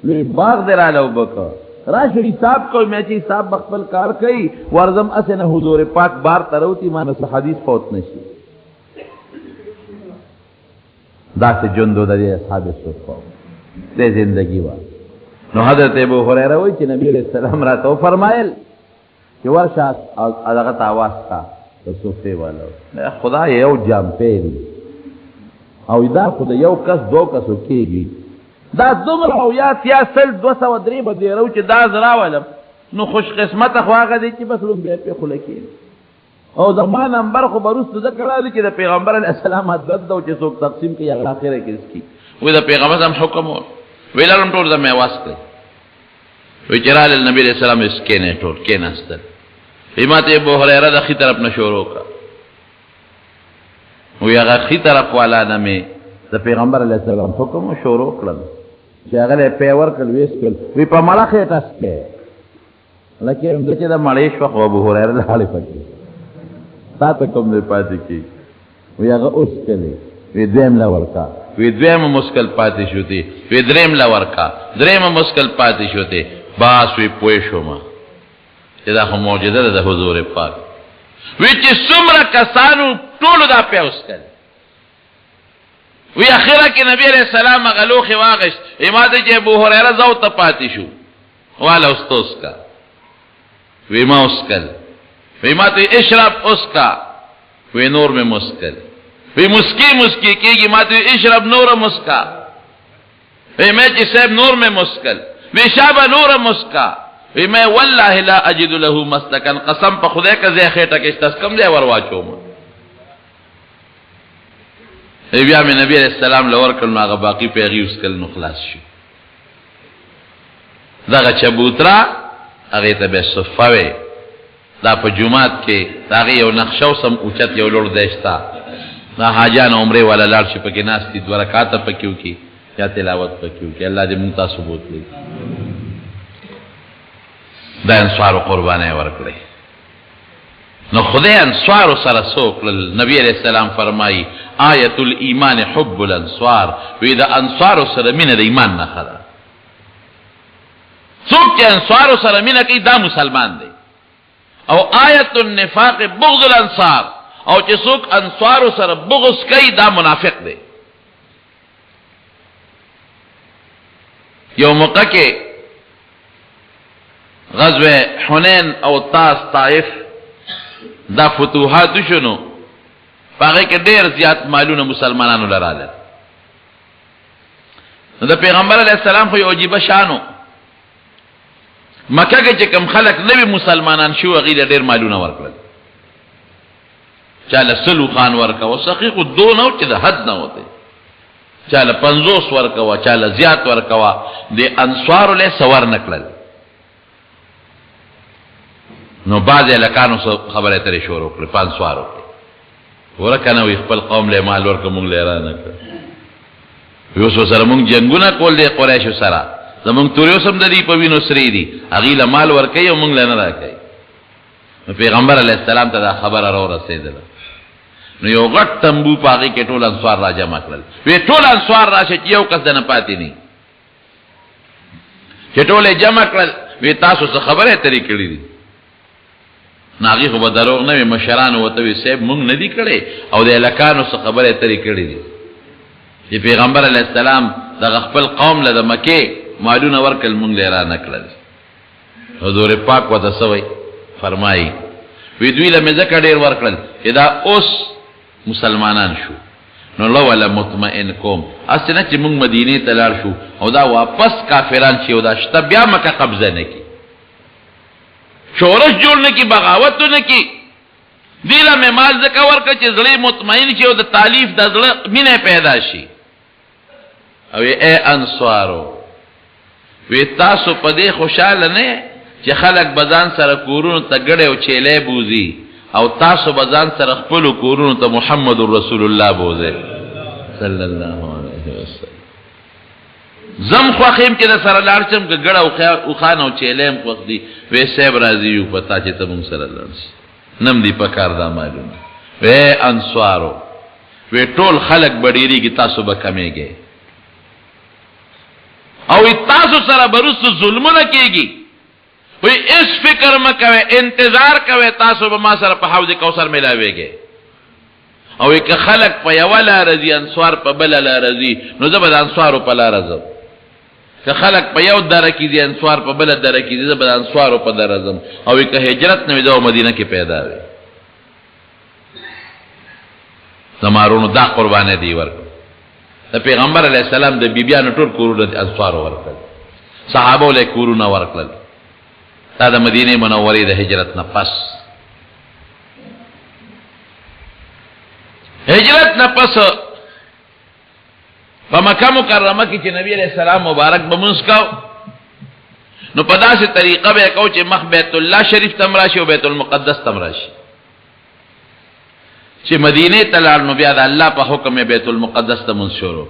وی باغ دې راله وبکه راشه حساب کوي مې چې حساب به خپل کار کوي ورځم اسې نه حضور پاک بار ته روتي ما نه حدیث فوت نه شي داسې ژوند و د دې اصحاب صفا دې زندګي وه نو حضرت ابو هریره وایي چې نبي علیه السلام راته وفرمایل چې ورشه دغه ته اواز کا د صوفې والا خدای یو جامپې دي او دا خو د یو کس دو کسو کېږي دا دومره او یا سیا سل 203 به دیرو چې دا زه راولم نو خوش قسمته خو هغه دی چې بس لږ بیا پې خوله کېږي او زما نمبر خو به وروسته ذکر راغلی چې د پیغمبر علیه السلام عادت ده چې څوک تقسیم کړي هغه اخره کې رسکي وایي د پیغمبر هم حکم و وی لرم ټول زما اواز کړئ وی چې راغلل نبي علیه السلام کېنې ټول کېناستل وی ما ته ابو هریره د ښي طرف نه شروع کړه وی هغه ښي طرف والا نه مې د پیغمبر علیه السلام حکم و شروع کړل چې هغه له پی ورکړل ویس کړل وی په مړه خېټه سکې لکه چې د مړې شوه خو ابو هریره لاړې پکې تا ته کوم دی پاتې کېږي وی هغه اوس کړې وی دویم له ورکا وی دویم مشکل پاتې شو دی وی دریم له ورکا دریم مشکل پاتې شو دی باس وی پوه شوم چې دا خو معجزه ده د حضور پاک وی چې څومره کسانو ټولو دا پیوس کړ وی اخره کې نبی علیہ السلام هغه لوښی واغېست وی ما ته چې ابو هریره زه ورته پاتې شو واله اوس اوس کا وی ما اوس کړ وی ما ته اشرب اوس کا وی نور مې مسکل وی مسکی کېږي ما ته اشرب نور مسکا وی مې چې صاحب نور مې مسکل وشابه نور مسکا وی میں والله لا اجد له مسلکا قسم په خدای کا زه خېټه کې استسکم دی ور واچوم بیا مې نبی علیہ السلام لور کړ نو هغه باقی پیغي اوس کل نو خلاص شو دغه چبوترا هغه ته به صفوي دا په جمعات کې هغه یو نقشو سم اوچت یو لور دیشتا دا حاجان عمره والا لار چې پکې ناس دي 2 رکعات پکې وکي یا تلاوت پکې وکي الله دې مونږ تاسو بوتلي دا انصار قربانه ورکړي نو خدای انصار سره سوق نبی علیہ السلام فرمایي آیت الایمان حب الانصار وی دا انصار سره مینه د ایمان نه خلا څوک چې انصار سره مینه کوي دا مسلمان دی او آیت النفاق بغض الانصار او چې څوک انصار سره بغض کوي دا منافق دی یو موقع کې غزوه حنین او طائف دا فتوحات شنو پاگه که دیر زیاد مالون مسلمانانو لراله دا پیغمبر علیہ السلام خو یو عجیبه شانو مکه کې چې کم خلق نوی مسلمانان شو غیر ډیر مالونه ورکړل چاله سلو خان ورکا و سقیق دو نو چې د حد نه وته چاله 50 ورکا و چاله زیات ورکا و د انصار له سور نکړل نو باز لکانو خبره ترې شروع کړ 500 ورکړل ورکنه وي خپل قوم له مال ورکه مونږ له را نه کړ یو څو سره مونږ جنگونه کول دي قریش سره زمونږ توریو سم د دې په وینو سری دي اغیله مال ورکه یو مونږ له نه راکړي پیغمبر علیہ السلام ته دا خبر را رسیدله نو یو غټ تنبو پاږي کې ټول انصار را جمع کړل وی ټول انصار راشه چې یو کس نه پاتې نه چې ټول جمع کړل وی تاسو څه خبره ترې کړې دي ناغي خو به دروغ نه مشران وته وی سیب مونږ نه دی کړي او د الکانو څه خبره ترې کړې دي چې پیغمبر علیہ السلام د خپل قوم له مکه مالونه ورکل مونږ لرا نکړل حضور پاک وته سوي فرمایي وی دوی له مزه کډیر ورکړل چې دا اوس مسلمانان شو نو لو ولا مطمئن کوم اسنه چې مونږ مدینه ته لاړ شو او دا واپس کافران شي او دا شته بیا مکه قبضه نه کی شورش جوړ نه کی بغاوت نه کی دیله مې مال زکه ورکړ چې زړی مطمئن شي او د تالیف د زړه مینه پیدا شي او اے انصارو وی تاسو په دې خوشاله نه چې خلق بزان سره کورونو ته ګړې او چيلې بوزي او تاسو بزان سره خپل کورونو ته محمد رسول الله بوزي صلی الله علیه وسلم زم خوخیم چې سره لارچم ګړه او خان او چيلې وخت دی وې سیب راضی یو پتا چې ته مون سره لارس نم دی پکار دا معلومه وې انصارو وې ټول خلق بډيري کی تاسو به کمېږي او تاسو سره برس ظلمونه کېږي وی اس فکر مکوے انتظار کوے تاسو به ما سره په حوض کوثر ملاويږي او یک خلق په یو لا رضی انصار په بل لا رضی نو زبد انصار په لا رضم که خلق په یو دره کې دي انصار په بل دره کې دي زبد انصار په در رضم او یک هجرت نه د مدینه کې پیدا وي زمارونو دا قربانه دی ورکړه د پیغمبر علی السلام د بیبیانو ټول کورونه د انصار ورکړل صحابه له کورونه ورکړل دا د مدینه منورې د هجرت نه پس په مکه مکرمه کې چې نبی علیہ السلام مبارک بمسکاو نو په داسې طریقه به کو چې مخ بیت الله شریف تمراشي او بیت المقدس تمراشي چې مدینه ته لاړ نو بیا د الله په حکم بیت المقدس ته منشورو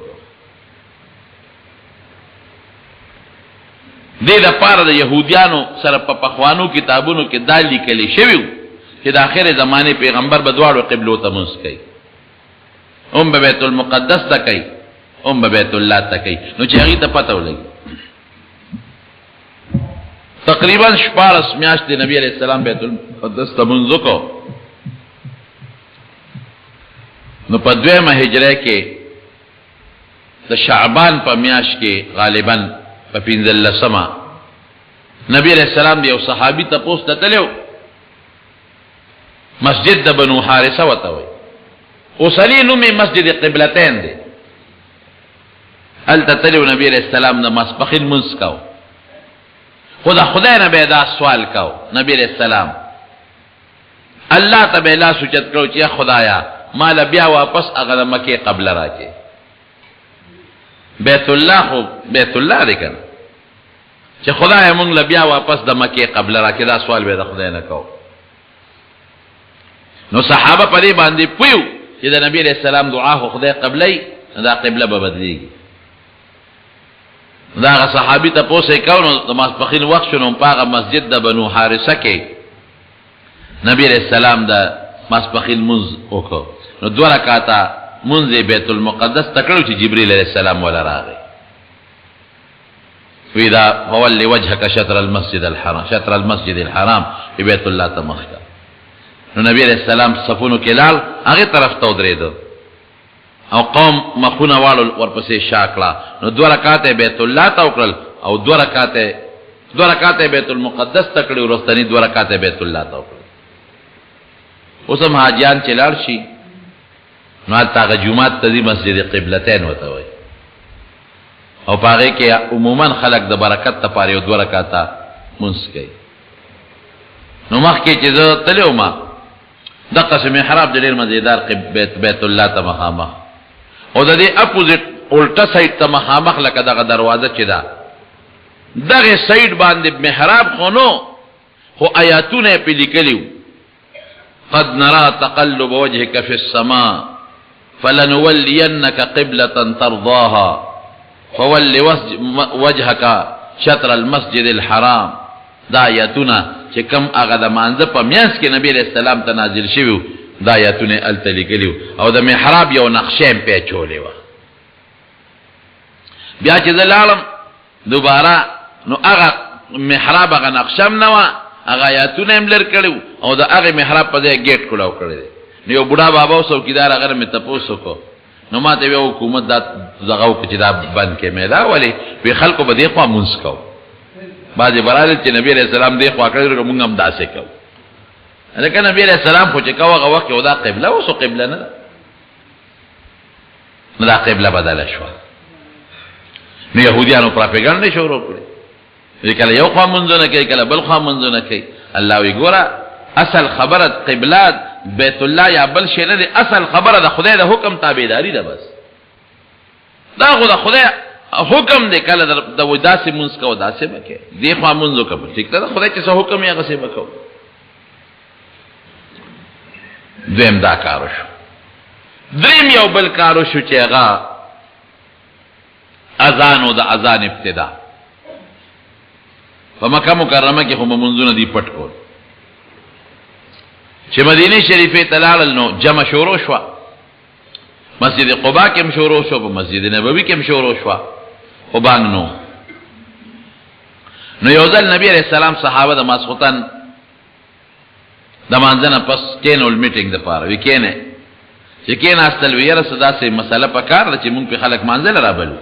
دې د پاره د يهوديانو سره په پخوانو کتابونو کې دا لیکل شوی چې د اخر زمانه پیغمبر به دواړو قبلو ته منځ کوي به بیت المقدس ته کوي به بیت الله ته کوي نو چې هغه ته پته ولګي تقریبا 14 میاشتې نبی عليه السلام بیت المقدس ته منځ کو نو په دویمه هجره کې د شعبان په میاشت کې غالبا په 15 نبی علیہ السلام دی او صحابي ته پوښتنه تلو مسجد د بنو حارثه وته وي او سلینو می مسجد قبلتین دی ال تتلو نبی علیہ السلام د مسبخین منسکاو خدای نه به دا سوال کو نبی علیہ السلام الله ته به لا سوچت کو چې خدایا مال بیا واپس هغه مکه قبل راکې بیت الله خو بیت الله دی کنه چې خدای مونږ بیا واپس د مکه قبل راکې دا سوال به د خدای نه کو نو صحابه پرې باندې پویو چې د نبی علیہ السلام دعا خو خدای قبلې دا قبله به بدلیږي دا صحابي ته پوسې کاونو د ماسپخین وخت شنو پاغه مسجد د بنو حارثه کې نبی علیہ السلام د ماسپخین منځ وکړو نو 2 رکعاته منځ بیت المقدس تکړو چې جبرئیل علیہ السلام ولا راغی وإذا فولي وجهك شطر المسجد الحرام في بيت الله تمخك نو نبی علیہ السلام صفونو کلال هغه طرف ته ودرېدو او قوم مخونه والو ورپسې شاکلا نو 2 رکعات بیت الله ته وکړل او 2 رکعات بیت المقدس تکړو ورستنی 2 رکعات بیت الله ته وکړل اوسم حاجیان چلار شي نو تاغه جمعات ته مسجد قبلتین وته وي او پاره کې عموما خلق د برکت ته پاره او 2 رکعات منځ کوي نو مخکې چې زه تلو ما د قسم محراب د ډیر مزیدار بیت الله ته مخامخ او د دې اپوزیټ الټا سایډ ته مخامخ لکه دغه دروازه چې ده دغه سایډ باندې محراب خونو خو آیاتونه په لیکلیو قد نرى تقلب وجهك في السماء فلنولينك قبلة ترضاها فول وجهك شطر المسجد الحرام دا آیاتونه چې کم هغه د مانځه په میاس کې نبی علیہ السلام ته نازل شوی دا آیاتونه الته لیکلیو او د محراب یو نقشې په چولې و بیا چې زلالم دوباره نو هغه محراب هغه نقشم نه و هغه آیاتونه هم لر کړو او د هغه محراب په ځای گیټ کلاو کړی نو یو بوډا بابا او څوکیدار هغه مې تاسو کو نو ماته یو حکومت دا زغاو چې دا بند کې مې دا ولی په خلکو به دی خو مونږ کو باځي برال چې نبی علیہ السلام دی خو کړو موږ هم داسې کو لکه نبی علیہ السلام خو چې کاوه وخت یو دا قبله او سو قبله نه دا قبله بدله شو نو يهوديانو پروپاګاندا شروع کړې کله یو خوا منځونه کوي کله بل خوا منځونه کوي الله وی ګوره اصل خبره قبلات بیت الله یا بل شي نه اصل خبره د خدای د حکم تابعداري ده بس دا خو د خدای حکم دی کله د وداسې منځ کو داسې بکې دی خوا منځو کو ټیک ده خدای چې څه حکم یې هغه څه وکړو دویم دا کارو شو دریم یو بل کارو شو چې هغه اذان او د اذان ابتدا په مکه مکرمه کې هم منځونه دی پټ کول چې مدینه شریفه تلال نو جمع شروع شو مسجد قباء کې هم شروع شو په مسجد نبوي کې هم شروع شو او باندې نو یو ځل نبی عليه السلام صحابه د ماسختن د مانځنه پس کینول میټینګ د پاره وکینه چې کین اصل ویره صدا سه مسله پکار چې مونږ په خلک مانځل را بلو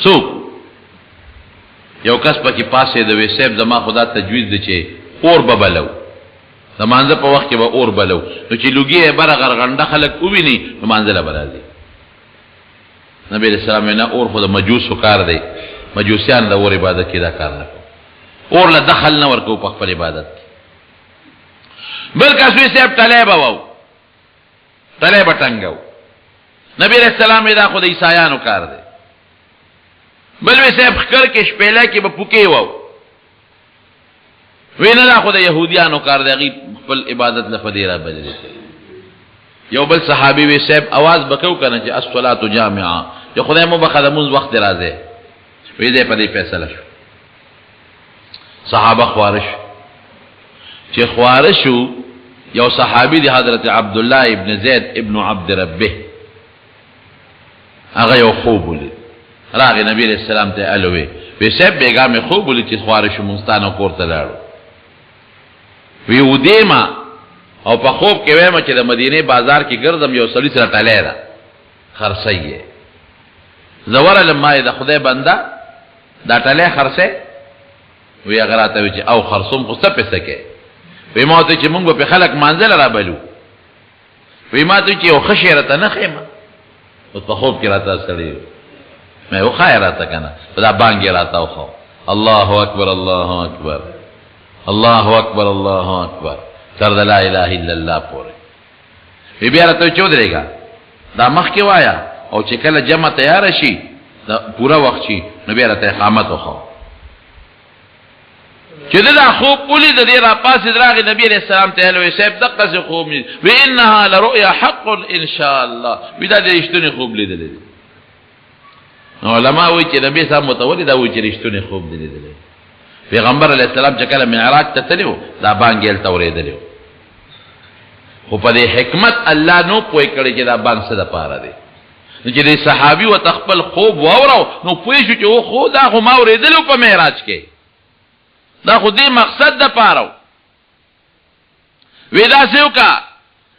څوک یو کس پکې پاسه د وسیب زما خدا تجویز دي چې اور ببلو د مانځه په وخت کې به اور بلو نو چې لوګي بره غرغنده خلک وویني نو مانځله برازي نبی رسول الله نه اور خو د مجوسو کار دی مجوسیان د اور عبادت کې دا کار نه اور له دخل نه ورکو په خپل عبادت بل کاسوی صاحب طلبه وو طلبه ټنګو نبی رسول الله دا خو د عیسایانو کار دی بل وی صاحب خکر کې شپېلا کې به پوکې وو وینه دا خو د يهوديانو کار دی خپل عبادت لفدی را بدل یو بل صحابي وی صاحب आवाज بکاو کنه چې الصلاه جامعه چې خدای مو بخدا مونږ وخت راځي وی دې په دې فیصله شو صحابه خوارش چې خوارشو یو صحابي دی حضرت عبد الله ابن زید ابن عبد ربه هغه یو خوب ولید راغی نبی علیہ السلام ته الوی وی صاحب بیگامه خوب ولید چې خوارشو مونستانو کوړه لاړو وی ودیما او په خوب کې وایم چې د مدینه بازار کې ګرځم یو سړی سره ټاله را خرڅیه زوال لمای د خدای بنده دا ټاله خرڅه وی هغه راته چې او خرصوم خو څه پیسې کې وی ما ته چې موږ په خلک منزل را بلو وی ما ته چې یو خشیرته نه خېما او په خوب کې راته سړی مې او خیراته کنه دا بانګ راته خو الله اکبر الله اکبر الله اکبر الله اکبر تر لا اله الا الله پورې بیا راته چودريګا دا مخ کې وایا او چې کله جمع تیار شي دا پورا وخت شي نو بیا راته اقامت وخو چې دا خوب ولید دې را پاسې دراغه نبی عليه السلام ته له حساب دقه څه خوب و انها لرؤيا حق ان شاء الله بدا دې رښتونی خوب لیدل علماء وی چې نبی صاحب متولد او چې رښتونی خوب لیدل پیغمبر علیه السلام چې کله معراج ته تلو دا بانګل توریدل خو په دې حکمت الله نو پوي کړی چې دا بانګ څه د پاره دی نو چې دې صحابي و تخپل خوب واورو نو پوي شو چې او خو دا خو ما اوریدل په معراج کې دا خو دې مقصد د پاره وی دا سوکا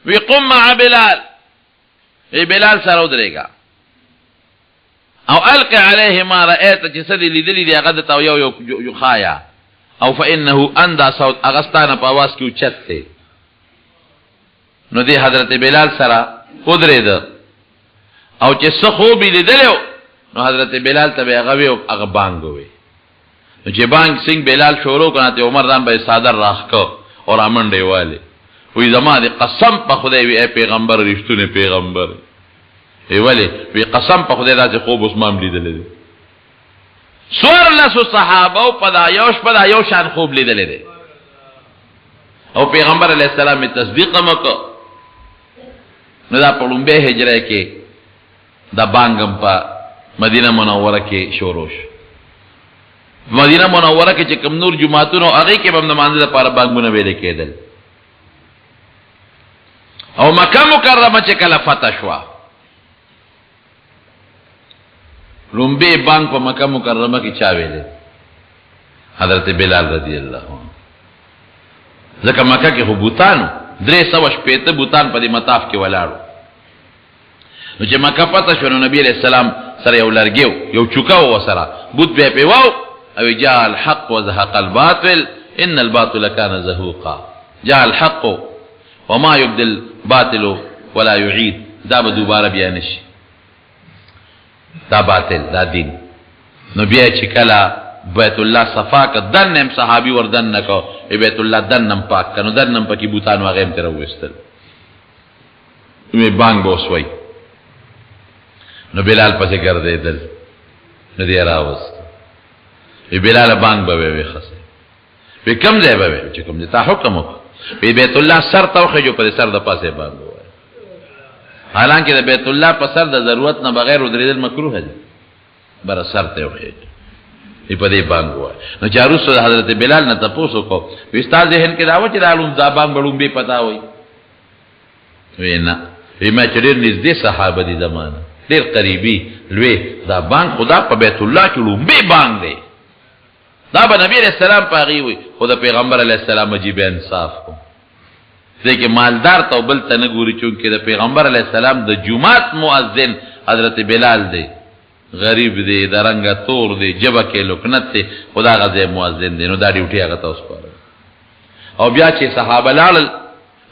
وی قم مع بلال ای بلال سره ودرېګا او القى عليه ما رايت چې سدي لیدلی دی هغه ته یو خایا او فانه اندا صوت اغستانه په आवाज کې اوچته نو دی حضرت بلال سره ودرېد او چې څه خو به لیدلو نو حضرت بلال ته هغه وی هغه بانګ وی نو چې بانګ سنگ بلال شروع کړه ته عمر دان به صادر راخکو اور امنډي والے وی زما دي قسم په خدای وی پیغمبر رښتونه پیغمبر ای ولی وی قسم په خدای راځي خوب عثمان لیدل دي سور لاسو صحابه او پدا یو شان خوب لیدل دي او پیغمبر علیہ السلام می تصدیق مکو نو دا پړمبه هجره کې دا بانګم په مدینه منوره کې شوروش مدینه منوره کې چې کوم نور جمعهتونو هغه کې هم نماز لپاره بانګونه ویل کېدل او مکه مکرمه چې کله فتح شو لومبه بانګ په مکه مکرمه کې چا ویل حضرت بلال رضی الله عنه ځکه مکه کې بوتانو 360 بوتان په دې مطاف کې ولاړو نو چې مکه پته شو نو نبی علیہ السلام سره یو لرګیو یو چوکاو وسره بوت به پیواو او جاء الحق وزهق الباطل ان الباطل كان زهوقا جاء الحق وما يبدل باطل ولا يعيد دا به دوباره بیا نشي دا باطل دا دین نو بیا چې کله بیت الله صفا ک دنم صحابي وردن نکو بیت الله دنم پاک کنو دنم پکې بوتان واغې هم تر وستل می بانګ بوسوي نو بلال پسې ګرځیدل نو دی راوست بلال بانګ به وي خسه په کم ځای به چې کوم دي تا حکم په بیت الله سر توخه جو په سر د پاسه بانګ وای حالانکه د بیت الله په سر د ضرورت نه بغیر ودرېدل مکروه دي بر سر ته وخی په دې بانګ وای نو چارو سره حضرت بلال نه تاسو کو استاد ذهن کې داو چې دالون دا بانګ بړوم به پتا وای وینا ایمه چې ډېر نږدې صحابه دي زمانه ډېر قریبي لوی دا بانګ خدا په بیت الله کې لومبه بانګ دی دا به نبی رسول الله پاغي وي خدا پیغمبر علیه السلام عجیب انصاف کو ځکه مالدار ته بل ته نه ګوري چې د پیغمبر علیه السلام د جمعات مؤذن حضرت بلال دی غریب دی درنګ تور دی جبه کې لکنت دی خدا غزه مؤذن دی نو دا ډیوټي هغه تاسو پاره او بیا چې صحابه لاړل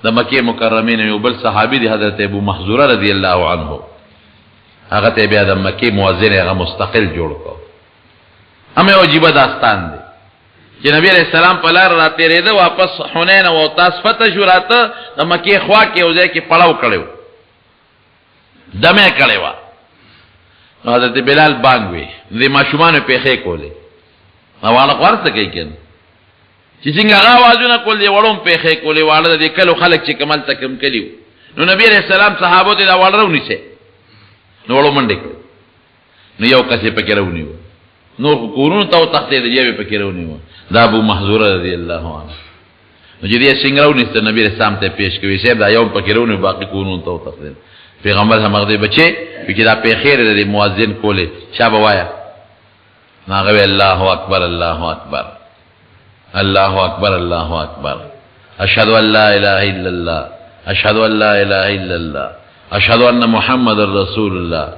د مکه مکرمه یو بل صحابي دی حضرت ابو محذوره رضی الله عنه هغه ته بیا د مکه مؤذن هغه مستقل جوړ کو همه عجیب داستان دی چې نبی علیہ السلام په لار را تیرېده واپس حنین او تاس فتح شو راته د مکه خوا کې یو ځای کې پړاو کړو دمه کړو حضرت بلال بانګ وی دې ماشومان په خې کولې واړه ورته کوي کنه چې څنګه هغه आवाजونه کول دی وړم په خې کولې واړه دې کلو خلک چې کمل تکم کلیو نو نبی علیہ السلام صحابه ته دا واړو نشي نو وړو منډه نو یو کسې پکې راونیو نو کورونو ته تختې دی پکې راونیو دا ابو محذوره رضی الله عنه نو چې دې څنګه راونیست نبی علیہ السلام ته پیش کوي شه دا یو پکې راونیو باقي کورونو ته تختې پیغمبر هم هغه بچي چې دا په خیر دې مؤذن کوله شابه وایا ناغه الله اکبر الله اکبر الله اکبر الله اکبر اشهد ان لا اله الا الله اشهد ان لا اله الا الله اشهد ان محمد رسول الله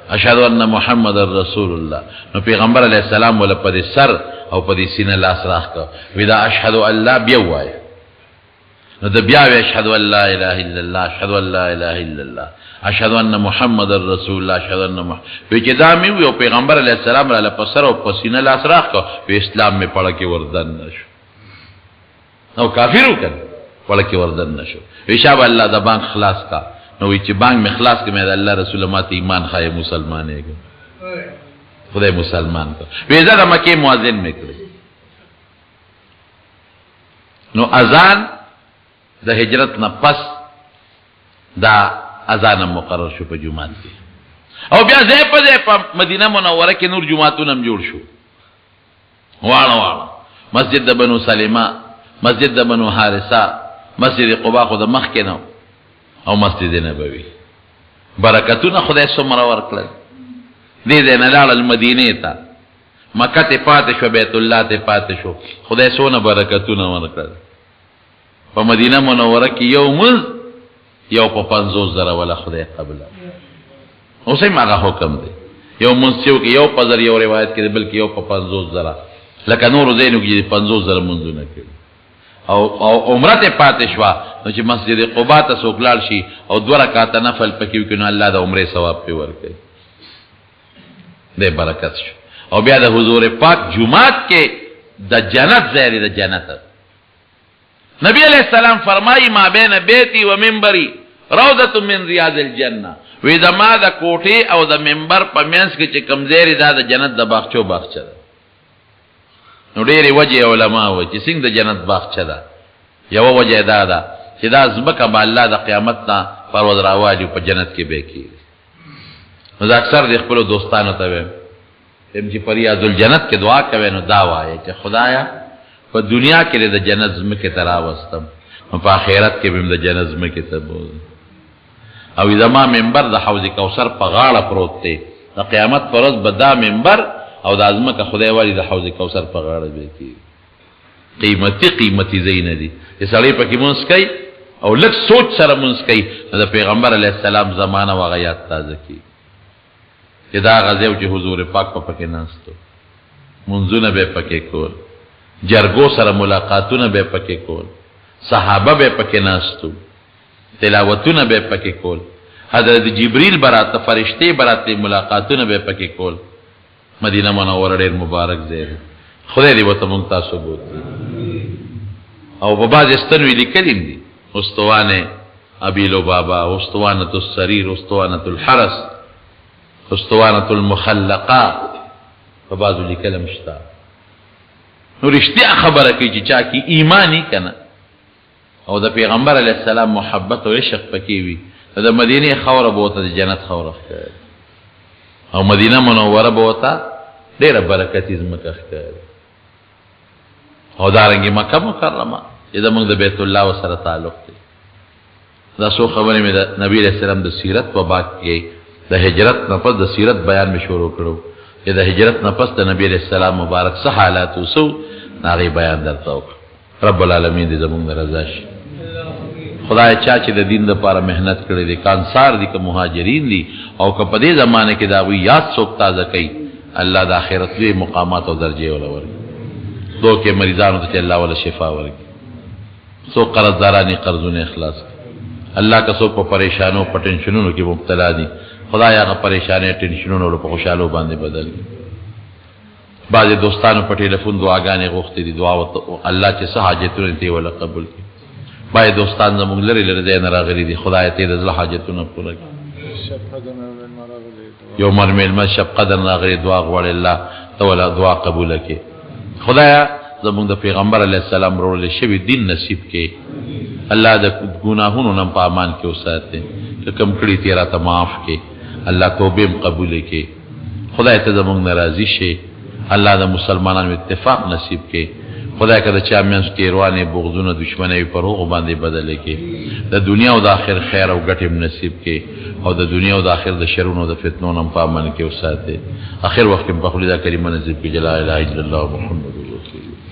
اشهد ان محمد رسول الله نو پیغمبر علیہ السلام ول په سر او په سینه لاس راخ کا ودا اشهد ان لا بیوای نو د بیا وی اشهد ان لا اله الا الله اشهد ان لا اله الا الله اشهد ان محمد رسول الله اشهد ان محمد وی چې دا مې یو پیغمبر علیه السلام را لپسر او پسینه لاس راخ کو په اسلام می پړه کې وردن نشو او کافر وکړ پړه کې وردن نشو انشاء الله د بانک خلاص کا نو وی چې بانک می خلاص کې مې د الله رسول ماته ایمان خای مسلمان یې خدای مسلمان کو وی زړه مکه مؤذن می کړ نو اذان د هجرت نه پس دا اذان مقرر شو په جمعات کې او بیا ځای په ځای په مدینه منوره کې نور جمعاتونه هم جوړ شو واړه مسجد د بنو سلمہ مسجد د بنو حارثه مسجد قباء خو د مخ کې نو او مسجد نبوي برکتونه خدای څومره ورکړل دې دې نه لاړل مدینه ته مکه ته پاتې شو بیت الله ته پاتې شو خدای څونه برکتونه ورکړل په مدینه منوره کې یو په 50,000 ولا خدای قبل اوسې ماغه حکم دی یو منسیو کې یو په یو روایت کې بلکې یو په 50,000 لکه نور زینو کې 50,000 منځونه کړي او عمره ته پاتې شو نو چې مسجد قباء ته سوکلال شي او 2 رکعات نفل پکې وکړي الله د عمره ثواب په ورکړي دې برکت شو او بیا د حضور پاک جمعات کې د جنت ځای د جنت نبی علیہ السلام فرمائی ما بین بیتی و منبری روضت من ریاض الجنہ وی دا ما دا کوٹی او دا منبر پا مینس کی چه کمزیری دا جنت دا باغچو باغچه دا نو دیری وجه علماء وی چه سنگ دا جنت باغچه دا یو وجه دا چه دا زمکا با اللہ دا قیامتنا پرود راواجو پا جنت کی بے کی نو دا اکثر دیخ پلو دوستانو تا بیم تم چه پر ریاض الجنت کے دعا کوئے نو دعوا ہے چه خدایا په دنیا کې د جنت زمکه تراوستم په آخرت کې به د جنت زمکه ته بوز او زما منبر د حوض کوثر په غاړه پروت دی د قیامت پر ورځ به دا منبر او د ازمکه خدای والی د حوض کوثر په غاړه به کی قیمتي زین دي چې سړی پکې مونږ کوي او لږ سوچ سره مونږ کوي د پیغمبر علیه السلام زمانہ واغیات تازه کی چې دا غزیو چې حضور پاک په پکې ناستو منځونه به پکې کول جرګو سره ملاقاتونه به پکې کول صحابه به پکې ناستو تلاوتونه به پکې کول حضرت جبريل براته فرشتي براته ملاقاتونه به پکې کول مدینه منوره ډېر مبارک ځای خدای دې وته مونږ تاسو بوتي او په باز استنوي لیکلیم دي استوانه ابي لبابا استوانه السرير استوانه الحرس استوانه المخلقه په باز لیکلم شتا نو رښتیا خبره کوي چې چا کې ایمانی کنه او د پیغمبر علی السلام محبت او عشق پکې وي د مدینه خوره بوته د جنت خوره ښکاري او مدینه منوره بوته ډیره برکتي زمکه ښکاري او دارنګه مکه مکرمه چې زموږ د بیت الله سره تعلق دی دا څو خبرې مې د نبی علیہ السلام د سیرت په باب کې د هجرت نه پس د سیرت بیان مې شروع کړو چې د هجرت نه پس د نبی علیہ السلام مبارک څه حالات وسو ناغي بیان درته وکړ رب العالمین دې زموږ رضا شي خدای چا چې د دین لپاره مهنت کړې دي کانصار دي که مهاجرین دي او که په دې زمانه کې دا وی یاد څوک تازه کوي الله د آخرت لوی مقامات او درجه ولا ورکړي دوکه مریضانو ته الله ولا شفا ورکړي څوک قرضدارانی قرضونه اخلاص الله که څوک په پریشانو په ټینشنونو کې مبتلا دي خدای هغه پریشانې ټینشنونو په خوشاله باندې بدل کړي بعض دوستانو په ټلیفون دعاګانې غوښتې دي دعا الله چې څه حاجتونه دي ولا قبول کړي باید دوستان زموږ لري لري نه راغلي دي خدای ته د زړه حاجتونه پوره کړي یو مرمل ما شب قدر راغلي دعا غواړي الله ته ولا دعا قبول کړي خدایا زموږ د پیغمبر علی السلام ورول شوی دین نصیب کړي الله د ګناهونو نه په امان کې وساتي چې کم کړي تیرا ته معاف کړي الله توبه قبول کړي خدای ته زموږ ناراضي شي الله د مسلمانانو اتفاق نصیب کړي خدای کده چا مینس کې روانه بغضونه دشمنی پر هغه باندې بدل کړي د دنیا او د آخر خیر او ګټه نصیب کړي او د دنیا او د آخر د شرونو او د فتنو نه په امان کې وساتي اخر وخت په خپل د کلمه نصیب کړي لا اله الا الله محمد رسول الله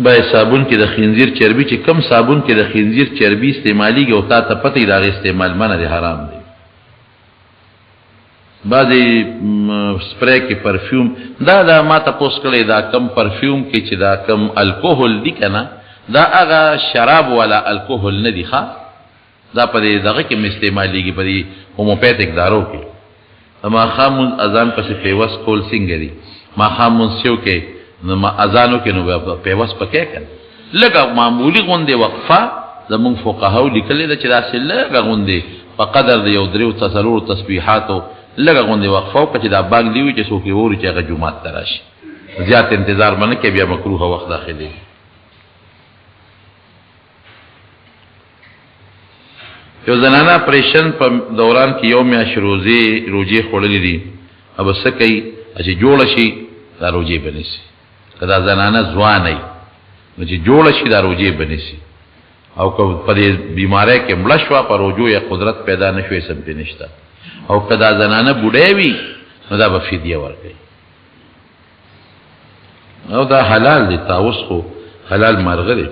بای صابون کې د خنزیر چربي چې کم صابون کې د خنزیر چربي استعمالي او تا ته پته دا غي استعمال منه دي حرام دي بعضی سپری کې پرفیوم دا ما تپوس کړی دا کم پرفیوم کې چې دا کم الکوهل دی که نه دا هغه شراب والا الکوهل نه دی ښه دا په دې دغه کې استعمالیږي په دې هوموپیتک دارو کې ماښام مونځ اذان پسې پیوس کول څنګه دي ماښام مونځ چې وکړې نو اذانو کې نو پیوس پکې که لږه معمولي غوندې وقفه زمونږ فقهاو لیکلې ده چې داسې لږه غوندې په قدر د یو دریو څلورو تسبیحاتو لږه غوندې وقفه وکړه چې دا بانګ دی وي چې څوک یې ووري چې هغه جومات ته راشي زیات انتظار به نه کوي بیا مکروهه وخت داخلېږي یو زنانه پریشن په دوران کې یو میاشت روجې خوړلې دي अब څه کوي چې جوړه شي دا روجې به نیسي که دا زنانه ځوانه وي نو چې جوړه شي دا روجې به نیسي او که په دې بیماری کې مړه شوه په روجو یا قدرت پیدا نه شوې سمتې نشته او که دا زنانه بوډۍ وي نو دا به فدیه ورکوي او دا حلال دی تاوس خو حلال مرغه دی